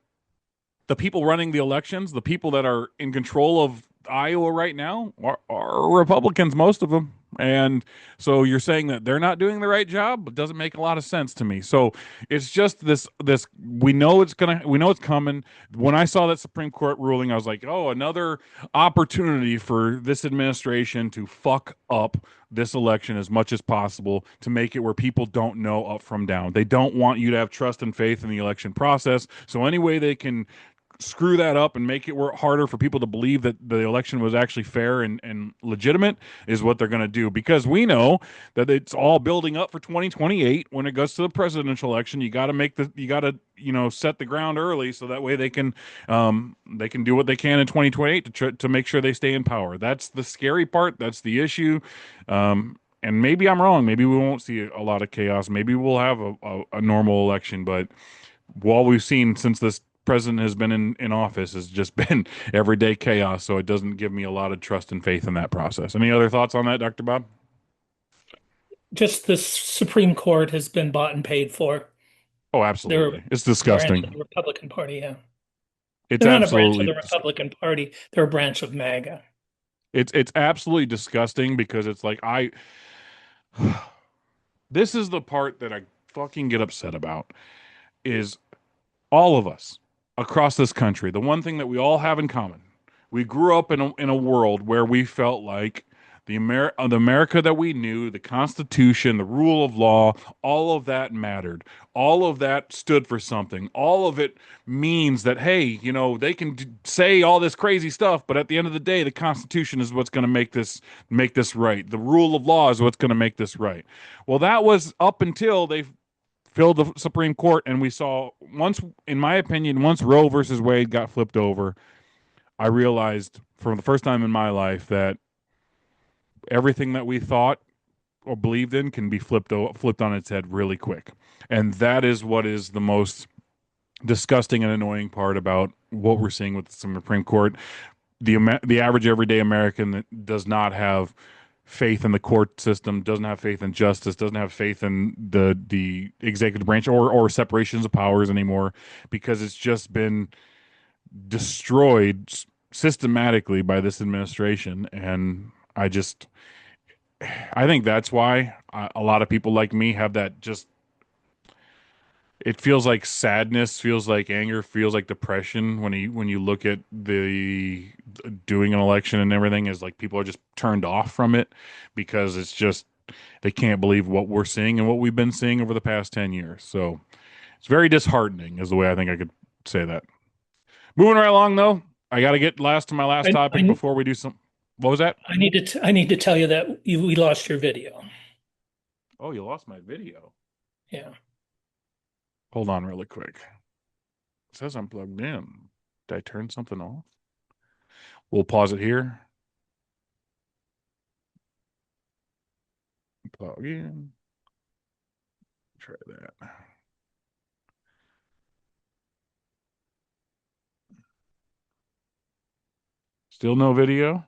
the people running the elections, the people that are in control of Iowa right now are Republicans, most of them. And so you're saying that they're not doing the right job? It doesn't make a lot of sense to me. So it's just this we know it's coming. When I saw that Supreme Court ruling, I was like, oh, another opportunity for this administration to fuck up this election as much as possible, to make it where people don't know up from down. They don't want you to have trust and faith in the election process. So any way they can screw that up and make it work harder for people to believe that the election was actually fair and legitimate is what they're going to do, because we know that it's all building up for 2028. When it goes to the presidential election, you got to set the ground early, so that way they can do what they can in 2028 to make sure they stay in power. That's the scary part. That's the issue. And maybe I'm wrong. Maybe we won't see a lot of chaos. Maybe we'll have a normal election. But what we've seen since this president has been in office has just been everyday chaos. So it doesn't give me a lot of trust and faith in that process. Any other thoughts on that, Dr. Bob? Just the Supreme Court has been bought and paid for. Oh, They're absolutely. It's a branch of disgusting. the Republican Party, yeah. It's They're not a branch of absolutely the Republican Party. They're a branch of MAGA. it's absolutely disgusting, because it's like this is the part that I fucking get upset about, is all of us across this country. The one thing that we all have in common: we grew up in a world where we felt like the America that we knew, the Constitution, the rule of law, all of that mattered. All of that stood for something. All of it means that, hey, they can say all this crazy stuff, but at the end of the day, the Constitution is what's going to make this right. The rule of law is what's going to make this right. Well, that was up until they filled the Supreme Court, and we saw, once, in my opinion, once Roe versus Wade got flipped over, I realized for the first time in my life that everything that we thought or believed in can be flipped on its head really quick. And that is what is the most disgusting and annoying part about what we're seeing with the Supreme Court. The average everyday American that does not have faith in the court system, doesn't have faith in justice, doesn't have faith in the executive branch or separations of powers anymore, because it's just been destroyed systematically by this administration. And I think that's why a lot of people like me have that, just, it feels like sadness, feels like anger, feels like depression when you look at the doing an election and everything, is like people are just turned off from it, because it's just, they can't believe what we're seeing and what we've been seeing over the past 10 years. So It's very disheartening, is the way I think I could say that. Moving right along, though, I got to get last to my last I, topic I, before we do some. What was that? I need to tell you that we lost your video. Oh, you lost my video. Yeah. Hold on, really quick. It says I'm plugged in. Did I turn something off? We'll pause it here. Plug in. Try that. Still no video?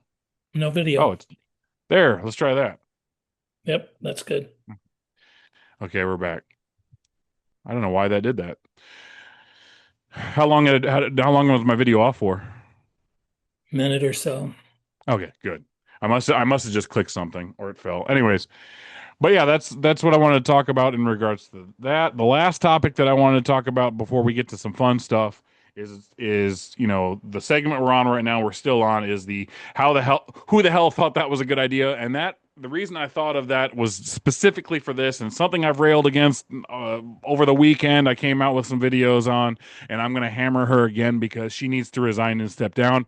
No video. Oh, it's there. Let's try that. Yep, that's good. Okay, we're back. I don't know why that did that. How long was my video off for? Minute or so. Okay, good. I must have just clicked something or it fell. Anyways, but yeah, that's what I wanted to talk about in regards to that. The last topic that I wanted to talk about before we get to some fun stuff is the segment we're on right now. We're still on is the who the hell thought that was a good idea, and that the reason I thought of that was specifically for this and something I've railed against over the weekend. I came out with some videos on, and I'm going to hammer her again because she needs to resign and step down.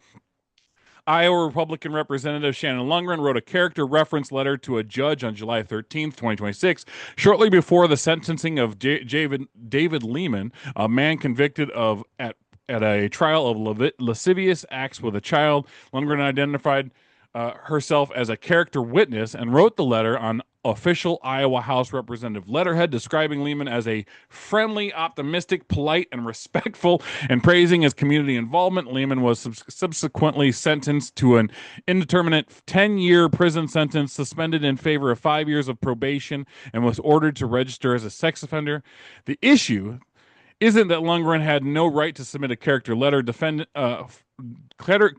Iowa Republican Representative Shannon Lundgren wrote a character reference letter to a judge on July 13th, 2026, shortly before the sentencing of David Lehman, a man convicted of at a trial of lascivious acts with a child. Lundgren identified herself as a character witness and wrote the letter on official Iowa House Representative letterhead, describing Lehman as a friendly, optimistic, polite, and respectful, and praising his community involvement. Lehman was subsequently sentenced to an indeterminate 10-year prison sentence, suspended in favor of 5 years of probation, and was ordered to register as a sex offender. The issue isn't that Lundgren had no right to submit a character letter.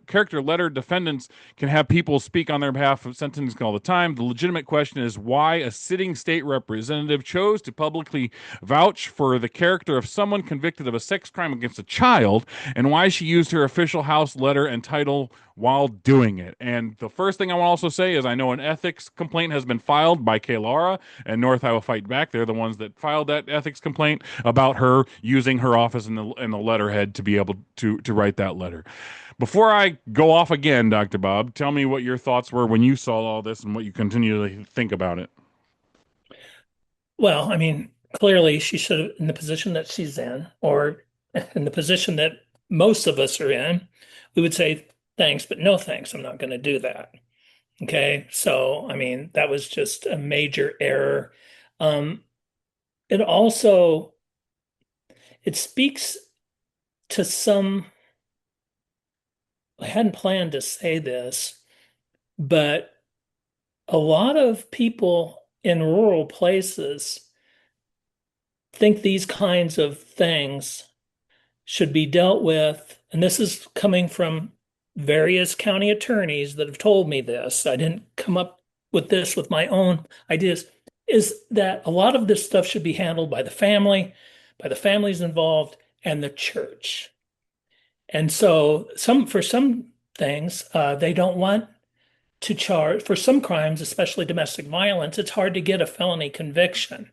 Character letter defendants can have people speak on their behalf of sentencing all the time. The legitimate question is why a sitting state representative chose to publicly vouch for the character of someone convicted of a sex crime against a child, and why she used her official House letter and title while doing it. And the first thing I want to also say is I know an ethics complaint has been filed by Kaylara and North Iowa Fight Back. They're the ones that filed that ethics complaint about her using her office in the letterhead to be able to write that letter. Before I go off again, Dr. Bob, tell me what your thoughts were when you saw all this and what you continually think about it. Well, I mean, clearly she should have, in the position that she's in, or in the position that most of us are in, we would say thanks, but no thanks. I'm not going to do that. Okay. So, I mean, that was just a major error. Um, it also, it speaks to some, I hadn't planned to say this, but a lot of people in rural places think these kinds of things should be dealt with. And this is coming from various county attorneys that have told me this. I didn't come up with this with my own ideas, is that a lot of this stuff should be handled by the family, by the families involved, and the church. And so for some things, they don't want to charge for some crimes, especially domestic violence. It's hard to get a felony conviction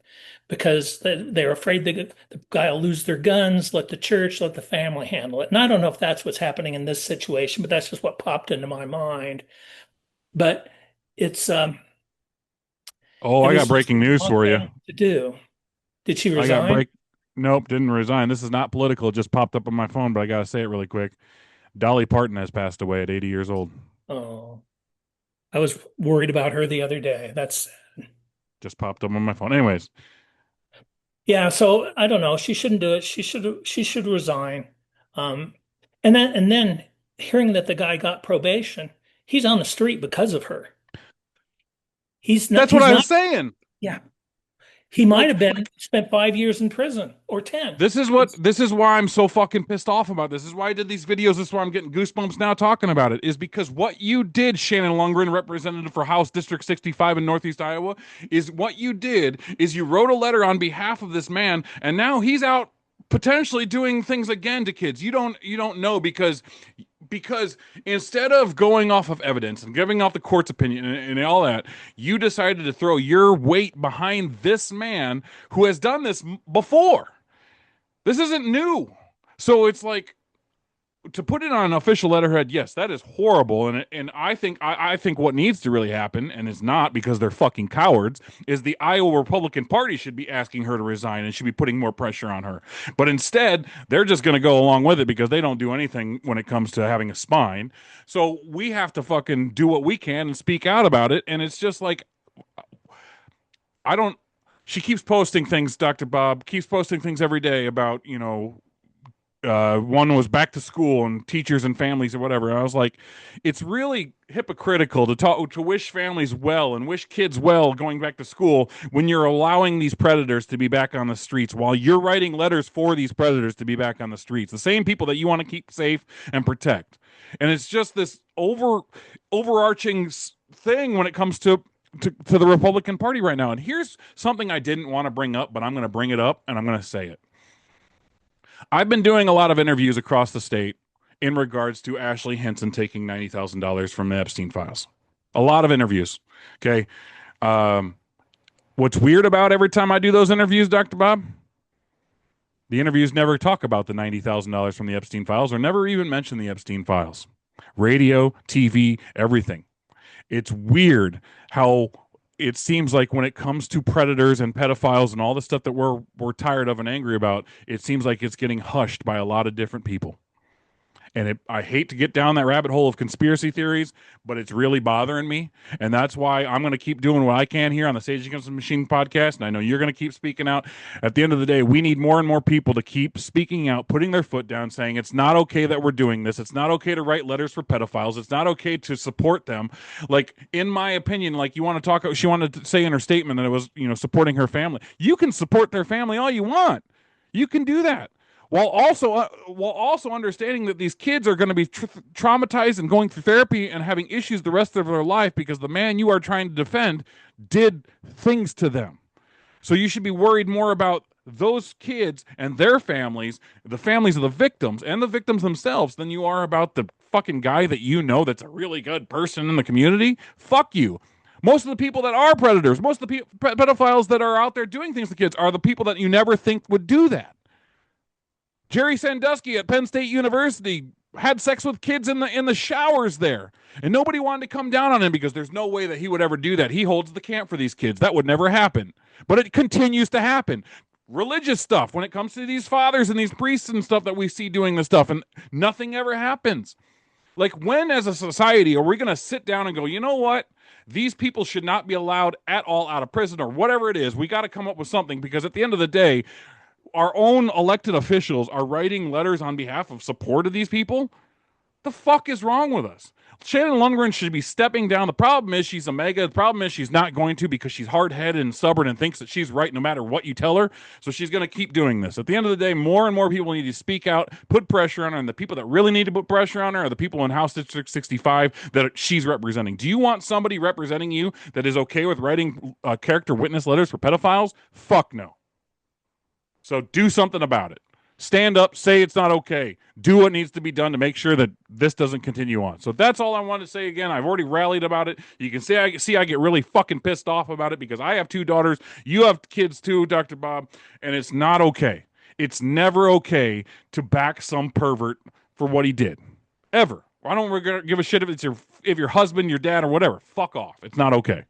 because they're afraid the guy will lose their guns, let the church, let the family handle it. And I don't know if that's what's happening in this situation, but that's just what popped into my mind. But it's Oh, it I was got just breaking the news wrong for you. thing to do. Did she I got resign? Nope, didn't resign. This is not political. It just popped up on my phone, but I got to say it really quick. Dolly Parton has passed away at 80 years old. Oh, I was worried about her the other day. That's Just popped up on my phone. Anyways, Yeah, so I don't know. She shouldn't do it. She should resign. Um, and then hearing that the guy got probation, he's on the street because of her. that's what He's I was not, saying. yeah. He might Like, have been spent 5 years in prison or 10. this is why I'm so fucking pissed off about this. This is why I did these videos. This is why I'm getting goosebumps now talking about it. Is because what you did, Shannon Lundgren, representative for House District 65 in Northeast Iowa, is what you did is you wrote a letter on behalf of this man, and now he's out potentially doing things again to kids. You don't know because instead of going off of evidence and giving off the court's opinion and all that, you decided to throw your weight behind this man who has done this before. This isn't new. So it's like, to put it on an official letterhead, yes, that is horrible, and I think what needs to really happen, and is not because they're fucking cowards, is the Iowa Republican Party should be asking her to resign and should be putting more pressure on her. But instead, they're just going to go along with it because they don't do anything when it comes to having a spine. So we have to fucking do what we can and speak out about it. And it's just like, I don't. She keeps posting things. Dr. Bob keeps posting things every day about, one was back to school and teachers and families or whatever. And I was like, it's really hypocritical to wish families well and wish kids well going back to school when you're allowing these predators to be back on the streets, while you're writing letters for these predators to be back on the streets, the same people that you want to keep safe and protect. And it's just this overarching thing when it comes to the Republican Party right now. And here's something I didn't want to bring up, but I'm going to bring it up and I'm going to say it. I've been doing a lot of interviews across the state in regards to Ashley Henson taking $90,000 from the Epstein files. A lot of interviews. Okay. What's weird about every time I do those interviews, Dr. Bob? The interviews never talk about the $90,000 from the Epstein files or never even mention the Epstein files. Radio, TV, everything. It's weird how it seems like when it comes to predators and pedophiles and all the stuff that we're tired of and angry about, it seems like it's getting hushed by a lot of different people. And I hate to get down that rabbit hole of conspiracy theories, but it's really bothering me. And that's why I'm going to keep doing what I can here on the Sage Against the Machine podcast. And I know you're going to keep speaking out. At the end of the day, we need more and more people to keep speaking out, putting their foot down, saying it's not okay that we're doing this. It's not okay to write letters for pedophiles. It's not okay to support them. Like, in my opinion, like she wanted to say in her statement that it was, supporting her family. You can support their family all you want. You can do that. While also understanding that these kids are going to be traumatized and going through therapy and having issues the rest of their life because the man you are trying to defend did things to them. So you should be worried more about those kids and their families, the families of the victims and the victims themselves, than you are about the fucking guy that that's a really good person in the community. Fuck you. Most of the people that are predators, most of the pedophiles that are out there doing things to kids are the people that you never think would do that. Jerry Sandusky at Penn State University had sex with kids in the showers there, and nobody wanted to come down on him because there's no way that he would ever do that. He holds the camp for these kids. That would never happen, but it continues to happen. Religious stuff, when it comes to these fathers and these priests and stuff that we see doing this stuff, and nothing ever happens. Like, when as a society are we going to sit down and go, you know what? These people should not be allowed at all out of prison or whatever it is. We got to come up with something, because at the end of the day, our own elected officials are writing letters on behalf of support of these people. The fuck is wrong with us? Shannon Lundgren should be stepping down. The problem is she's a mega. The problem is she's not going to, because she's hard-headed and stubborn and thinks that she's right no matter what you tell her. So she's going to keep doing this. At the end of the day, more and more people need to speak out, put pressure on her, and the people that really need to put pressure on her are the people in House District 65 that she's representing. Do you want somebody representing you that is okay with writing character witness letters for pedophiles? Fuck no. So do something about it. Stand up, say it's not okay. Do what needs to be done to make sure that this doesn't continue on. So that's all I wanted to say. Again, I've already rallied about it. You can see I get really fucking pissed off about it, because I have 2 daughters. You have kids too, Dr. Bob, and it's not okay. It's never okay to back some pervert for what he did. Ever. I don't give a shit if it's your husband, your dad, or whatever. Fuck off. It's not okay.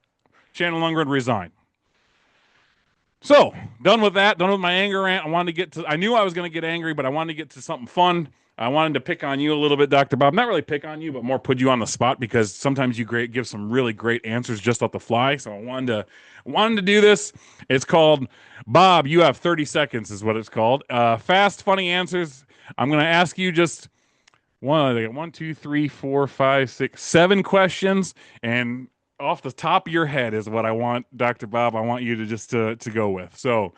Shannon Lundgren, resign. So, done with that, done with my anger rant. I knew I was going to get angry, but I wanted to get to something fun. I wanted to pick on you a little bit, Dr. Bob. Not really pick on you, but more put you on the spot, because sometimes you give some really great answers just off the fly. So I wanted to do this. It's called, Bob, you have 30 seconds is what it's called. Fast, funny answers. I'm going to ask you just 1, 2, 3, 4, 5, 6, 7 questions, and off the top of your head is what I want, Dr. Bob. I want you to just to go with. So,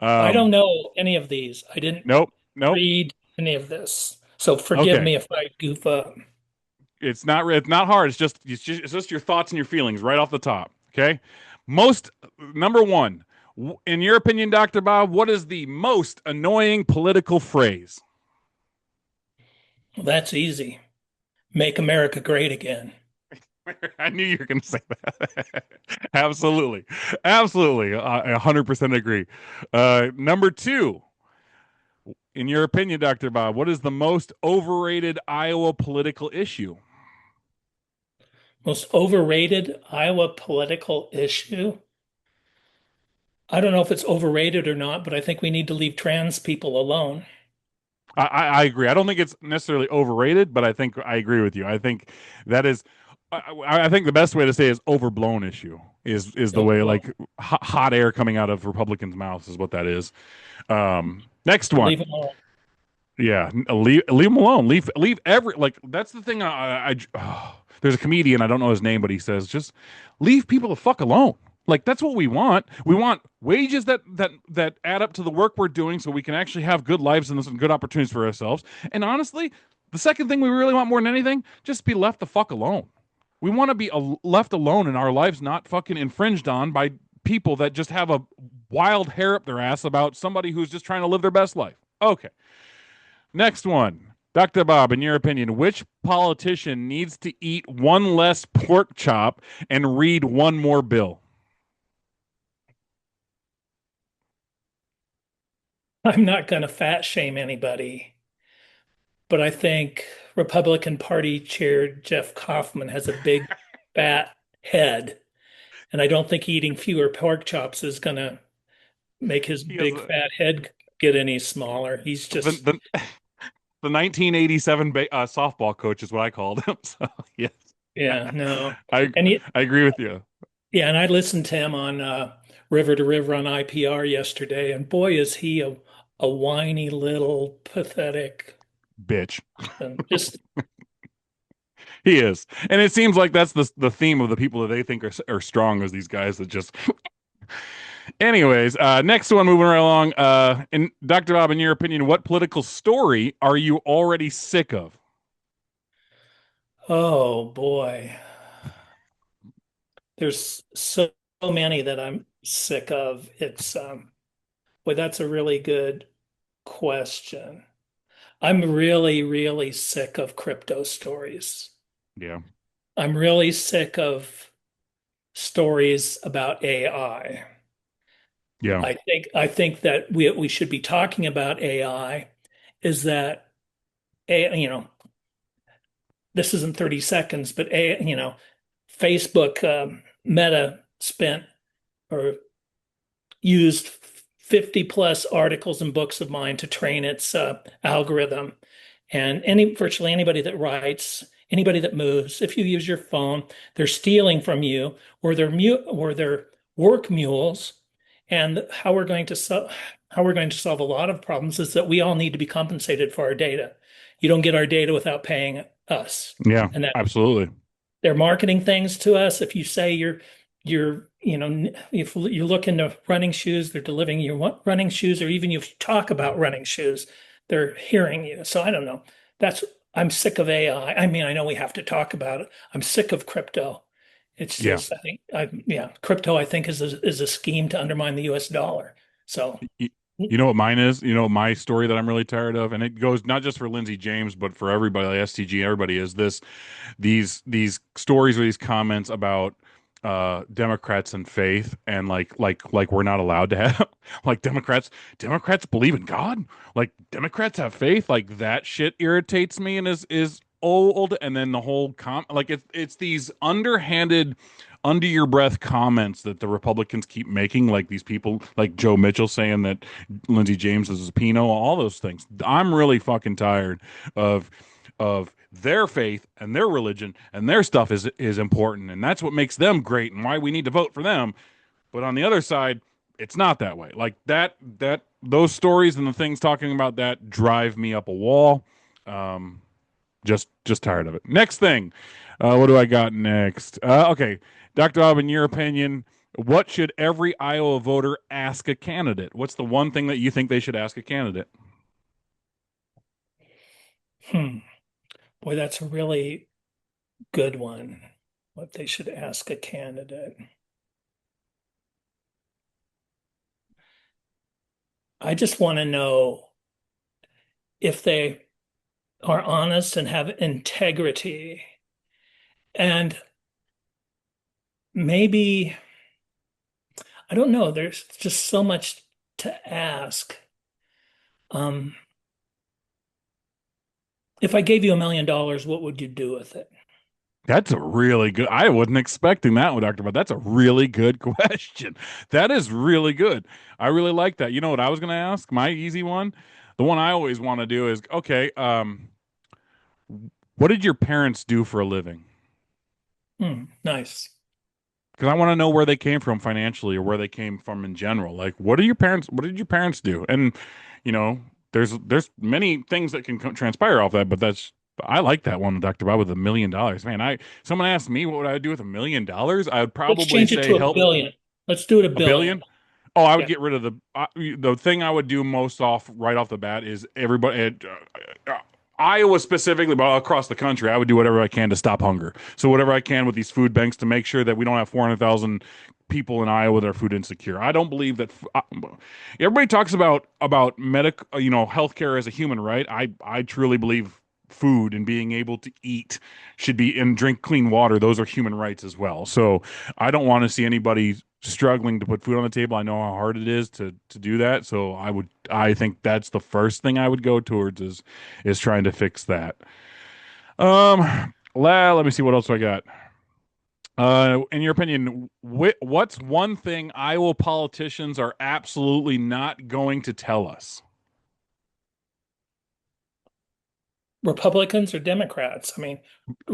I don't know any of these. I didn't nope. read any of this, so forgive me if I goof up. It's not hard. It's just your thoughts and your feelings right off the top. Okay. Number 1, in your opinion, Dr. Bob, what is the most annoying political phrase? Well, that's easy. Make America great again. I knew you were going to say that. Absolutely. I 100% agree. Number 2, in your opinion, Dr. Bob, what is the most overrated Iowa political issue? Most overrated Iowa political issue? I don't know if it's overrated or not, but I think we need to leave trans people alone. I agree. I don't think it's necessarily overrated, but I think I agree with you. I think that is, I think the best way to say is overblown issue is the way Overblown. like hot air coming out of Republicans' mouths is what that is. Next one. Leave them alone. Yeah, leave them alone. Leave every like that's the thing. There's a comedian, I don't know his name, but he says just leave people the fuck alone. Like that's what we want. We want wages that add up to the work we're doing, so we can actually have good lives and some good opportunities for ourselves. And honestly, the second thing we really want more than anything, just be left the fuck alone. We want to be left alone and our lives not fucking infringed on by people that just have a wild hair up their ass about somebody who's just trying to live their best life. Okay. Next one. Dr. Bob, in your opinion, which politician needs to eat one less pork chop and read one more bill? I'm not going to fat shame anybody, but I think Republican Party Chair Jeff Kaufman has a big fat head, and I don't think eating fewer pork chops is going to make his He has big fat head get any smaller. He's the, just, the, the 1987 softball coach is what I called him. So, yes, yeah, no. I, And he, I agree with you. yeah, and I listened to him on River to River on IPR yesterday, and boy, is he a whiny little pathetic, Bitch. and just He is. And it seems like that's the theme of the people that they think are strong as these guys that just anyways, next one moving right along. And Dr. Bob, in your opinion, what political story are you already sick of? oh boy. There's so many that I'm sick of. It's boy, that's a really good question. I'm really, really sick of crypto stories. Yeah. I'm really sick of stories about AI. Yeah. I think that we should be talking about AI is that this isn't 30 seconds, but Facebook Meta spent or used 50 plus articles and books of mine to train its algorithm. And virtually anybody that writes, anybody that moves, if you use your phone, they're stealing from you, or they're work mules. And how we're going to solve a lot of problems is that we all need to be compensated for our data. You don't get our data without paying us. Yeah. And that Absolutely. they're marketing things to us. If you say if you look into running shoes, they're delivering you running shoes, or even if you talk about running shoes, they're hearing you. So I don't know. That's I'm sick of AI. I mean, I know we have to talk about it. I'm sick of crypto. It's Yeah. just, I think, yeah, crypto, I think is a scheme to undermine the US dollar. So, You know what mine is? You know my story that I'm really tired of, and it goes not just for Lindsey James, but for everybody, like STG, everybody is these stories or these comments about Democrats and faith, and like we're not allowed to have like Democrats believe in God, like Democrats have faith, like that shit irritates me and is old. And then the whole like it's these underhanded, under your breath comments that the Republicans keep making, like these people like Joe Mitchell saying that Lindsey James is a Pino, all those things. I'm really fucking tired of their faith and their religion and their stuff is important, and that's what makes them great and why we need to vote for them. But on the other side, it's not that way. Like that those stories and the things talking about that drive me up a wall. Um, just tired of it. Next thing, what do I got next? Okay, Dr. Bob, in your opinion, what should every Iowa voter ask a candidate? What's the one thing that you think they should ask a candidate? hmm, boy, that's a really good one. What they should ask a candidate. I just want to know if they are honest and have integrity. And maybe, I don't know, there's just so much to ask. Um, If I gave you $1 million, what would you do with it? That's a really good. I wasn't expecting that one, Doctor. But that's a really good question. That is really good. I really like that. You know what I was going to ask? My easy one, the one I always want to do is okay. What did your parents do for a living? Nice. Because I want to know where they came from financially or where they came from in general. Like, what are your parents? What did your parents do? And you know, there's many things that can transpire off that, but that's I like that one, Doctor Bob, with $1 million. Man, I someone asked me what would I do with $1 million, I would Let's probably change it say to a help billion. Let's do it a a billion. billion. Oh, I would Yeah. get rid of the thing I would do most off right off the bat is everybody Iowa specifically, but across the country, I would do whatever I can to stop hunger. So whatever I can with these food banks to make sure that we don't have 400,000 people in Iowa that are food insecure. I don't believe that everybody talks about healthcare as a human right. I truly believe food and being able to eat should be and drink clean water. Those are human rights as well. So I don't want to see anybody struggling to put food on the table. I know how hard it is to do that. So I think that's the first thing I would go towards is trying to fix that. Let me see what else I got. In your opinion, what's one thing Iowa politicians are absolutely not going to tell us? Republicans or Democrats? I mean,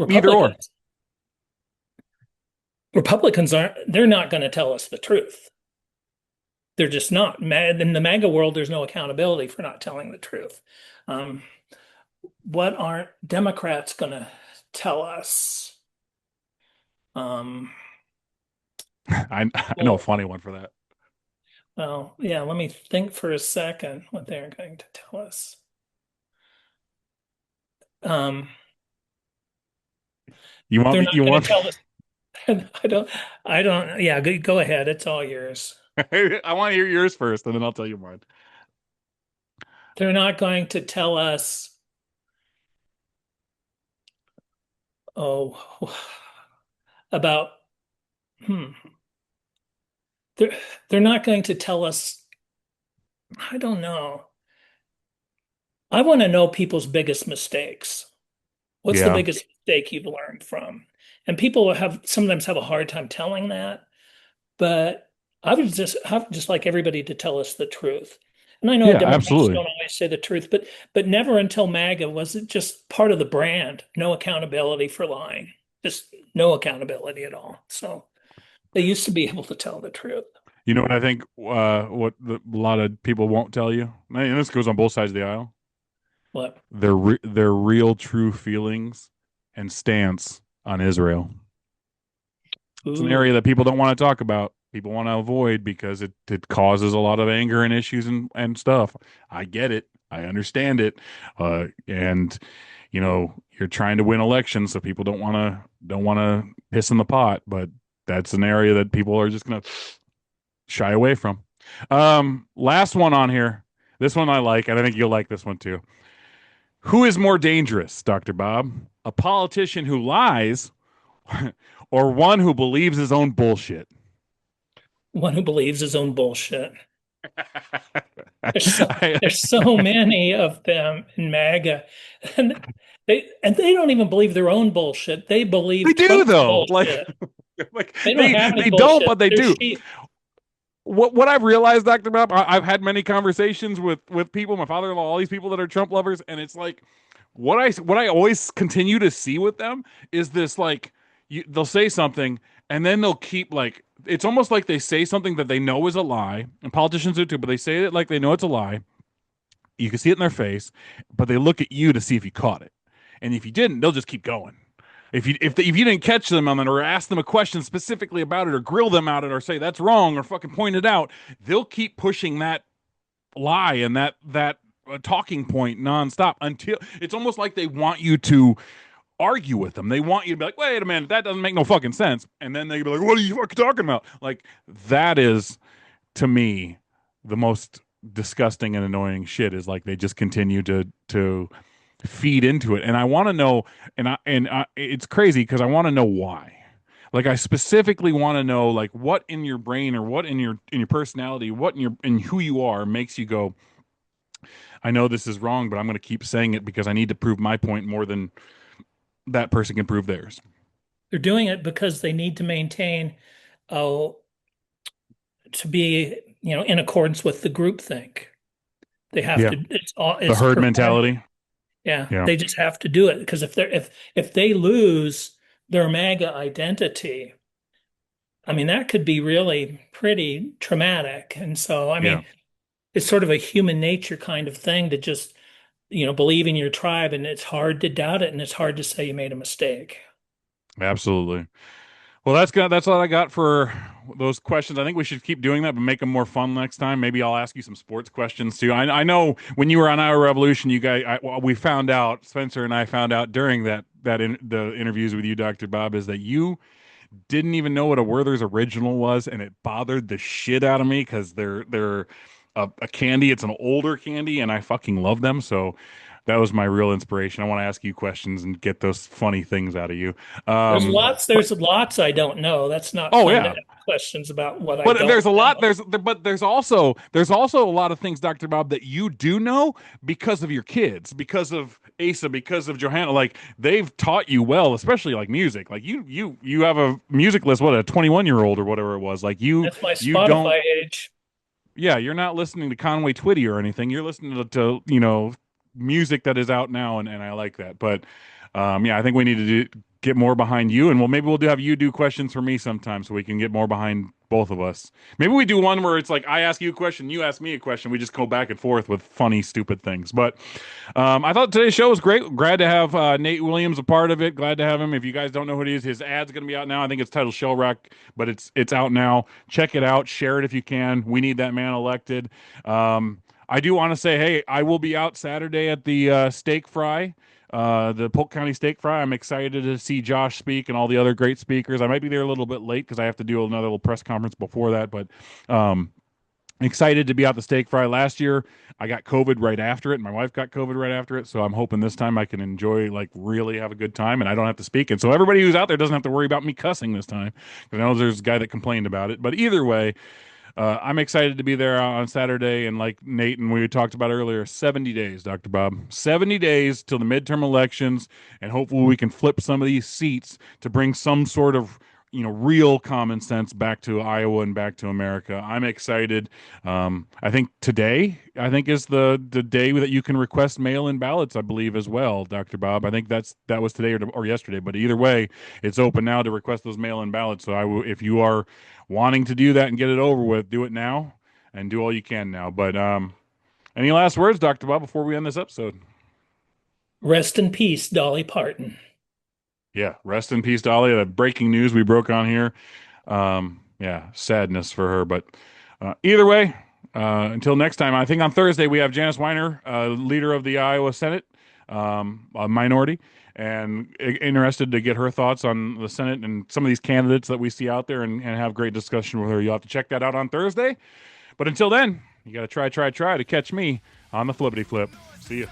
Either or. Republicans. Republicans they're not going to tell us the truth. They're just not. In the MAGA world, there's no accountability for not telling the truth. Um, what aren't Democrats going to tell us? Um, I know a well, funny one for that. well, yeah, let me think for a second what they're going to tell us. Um, You they're want not you going to want tell us. I don't, yeah, go ahead. It's all yours. I want to hear yours first, and then I'll tell you mine. They're not going to tell us, oh, about, hmm, they're, they're not going to tell us, I don't know. I want to know people's biggest mistakes. What's the Yeah. biggest mistake you've learned from? And people sometimes have a hard time telling that, but I would just like everybody to tell us the truth. And I know Yeah, Democrats absolutely. don't always say the truth, but never until MAGA was it just part of the brand. No accountability for lying. Just no accountability at all. So they used to be able to tell the truth. You know what I think? A lot of people won't tell you, and this goes on both sides of the aisle. What? Their real, true feelings and stance on Israel. It's an Ooh. area that people don't want to talk about. People want to avoid because it causes a lot of anger and issues and stuff. I get it. I understand it. And you're trying to win elections, so people don't want to piss in the pot. But that's an area that people are just gonna shy away from. Last one on here. This one I like, and I think you'll like this one too. Who is more dangerous, Dr. Bob? A politician who lies or one who believes his own bullshit? One who believes his own bullshit. There's so I, there's so many of them in MAGA, and they don't even believe their own bullshit. They they believe do Trump's though. bullshit. Like They don't they have any they don't, bullshit. but they They're do. sheep. What I've realized, Dr. Bob, I've had many conversations with people, my father-in-law, all these people that are Trump lovers, and it's like what I always continue to see with them is this like they'll say something and then they'll keep like it's almost like they say something that they know is a lie, and politicians do too, but they say it like they know it's a lie. You can see it in their face, but they look at you to see if you caught it, and if you didn't, they'll just keep going. If you didn't catch them on it or ask them a question specifically about it or grill them out it or say that's wrong or fucking point it out, they'll keep pushing that lie and that talking point nonstop until it's almost like they want you to argue with them. They want you to be like, wait a minute, that doesn't make no fucking sense. And then they be like, what are you fucking talking about? Like that is to me the most disgusting and annoying shit is like they just continue to feed into it. And I want to know and it's crazy because I want to know why. Like I specifically want to know like what in your brain or what in your personality, what in who you are makes you go, I know this is wrong, but I'm going to keep saying it because I need to prove my point more than that person can prove theirs. They're doing it because they need to maintain, uh, to be, in accordance with the groupthink. They have Yeah. to, it's all, The it's herd performance. mentality. Yeah, Yeah. they just have to do it because if they lose their MAGA identity, I mean, that could be really pretty traumatic. And so, I Yeah. mean, it's sort of a human nature kind of thing to just, believe in your tribe, and it's hard to doubt it, and it's hard to say you made a mistake. Absolutely. Well, that's all I got for those questions. I think we should keep doing that, but make them more fun next time. Maybe I'll ask you some sports questions too. I know when you were on Iowa Revolution, you guys, well, we found out, Spencer and I found out during the interviews with you, Dr. Bob, is that you didn't even know what a Werther's original was, and it bothered the shit out of me because they're a candy. It's an older candy, and I fucking love them. So that was my real inspiration. I want to ask you questions and get those funny things out of you. There's Um, lots, there's lots I don't know. That's not oh fun to yeah, ask questions about what I but don't there's a lot. know. There's also a lot of things, Dr. Bob, that you do know because of your kids, because of Asa, because of Johanna. Like they've taught you well, especially like music. Like you have a music list. What, a 21-year-old or whatever it was. Like That's my you don't. Spotify age. Yeah, you're not listening to Conway Twitty or anything. You're listening to music that is out now, and I like that. But yeah, I think we need to get more behind you, and maybe we'll have you do questions for me sometime, so we can get more behind both of us. Maybe we do one where it's like I ask you a question, you ask me a question, we just go back and forth with funny, stupid things. But I thought today's show was great. Glad to have Nate Williams a part of it. Glad to have him. If you guys don't know who he is, his ad's going to be out now. I think it's titled Shell Rock, but it's out now. Check it out. Share it if you can. We need that man elected. I do want to say, hey, I will be out Saturday at the Steak Fry, the Polk County Steak Fry. I'm excited to see Josh speak and all the other great speakers. I might be there a little bit late because I have to do another little press conference before that, but um, excited to be out the Steak Fry. Last year, I got COVID right after it. My wife got COVID right after it, so I'm hoping this time I can enjoy, like, really have a good time, and I don't have to speak. And so everybody who's out there doesn't have to worry about me cussing this time. Because I know there's a guy that complained about it. But either way, I'm excited to be there on Saturday. And like Nate and we talked about earlier, 70 days, Dr. Bob. 70 days till the midterm elections. And hopefully we can flip some of these seats to bring some sort of real common sense back to Iowa and back to America. I'm excited. I think today, is the day that you can request mail-in ballots, I believe, as well, Dr. Bob. I think that was today or yesterday, but either way, it's open now to request those mail-in ballots. So if you are wanting to do that and get it over with, do it now and do all you can now. But any last words, Dr. Bob, before we end this episode? Rest in peace, Dolly Parton. Yeah, rest in peace, Dolly. The breaking news we broke on here. Yeah, sadness for her. But either way, until next time, I think on Thursday we have Janice Weiner, leader of the Iowa Senate, a minority, and interested to get her thoughts on the Senate and some of these candidates that we see out there and have great discussion with her. You'll have to check that out on Thursday. But until then, you got to try to catch me on the Flippity Flip. See you.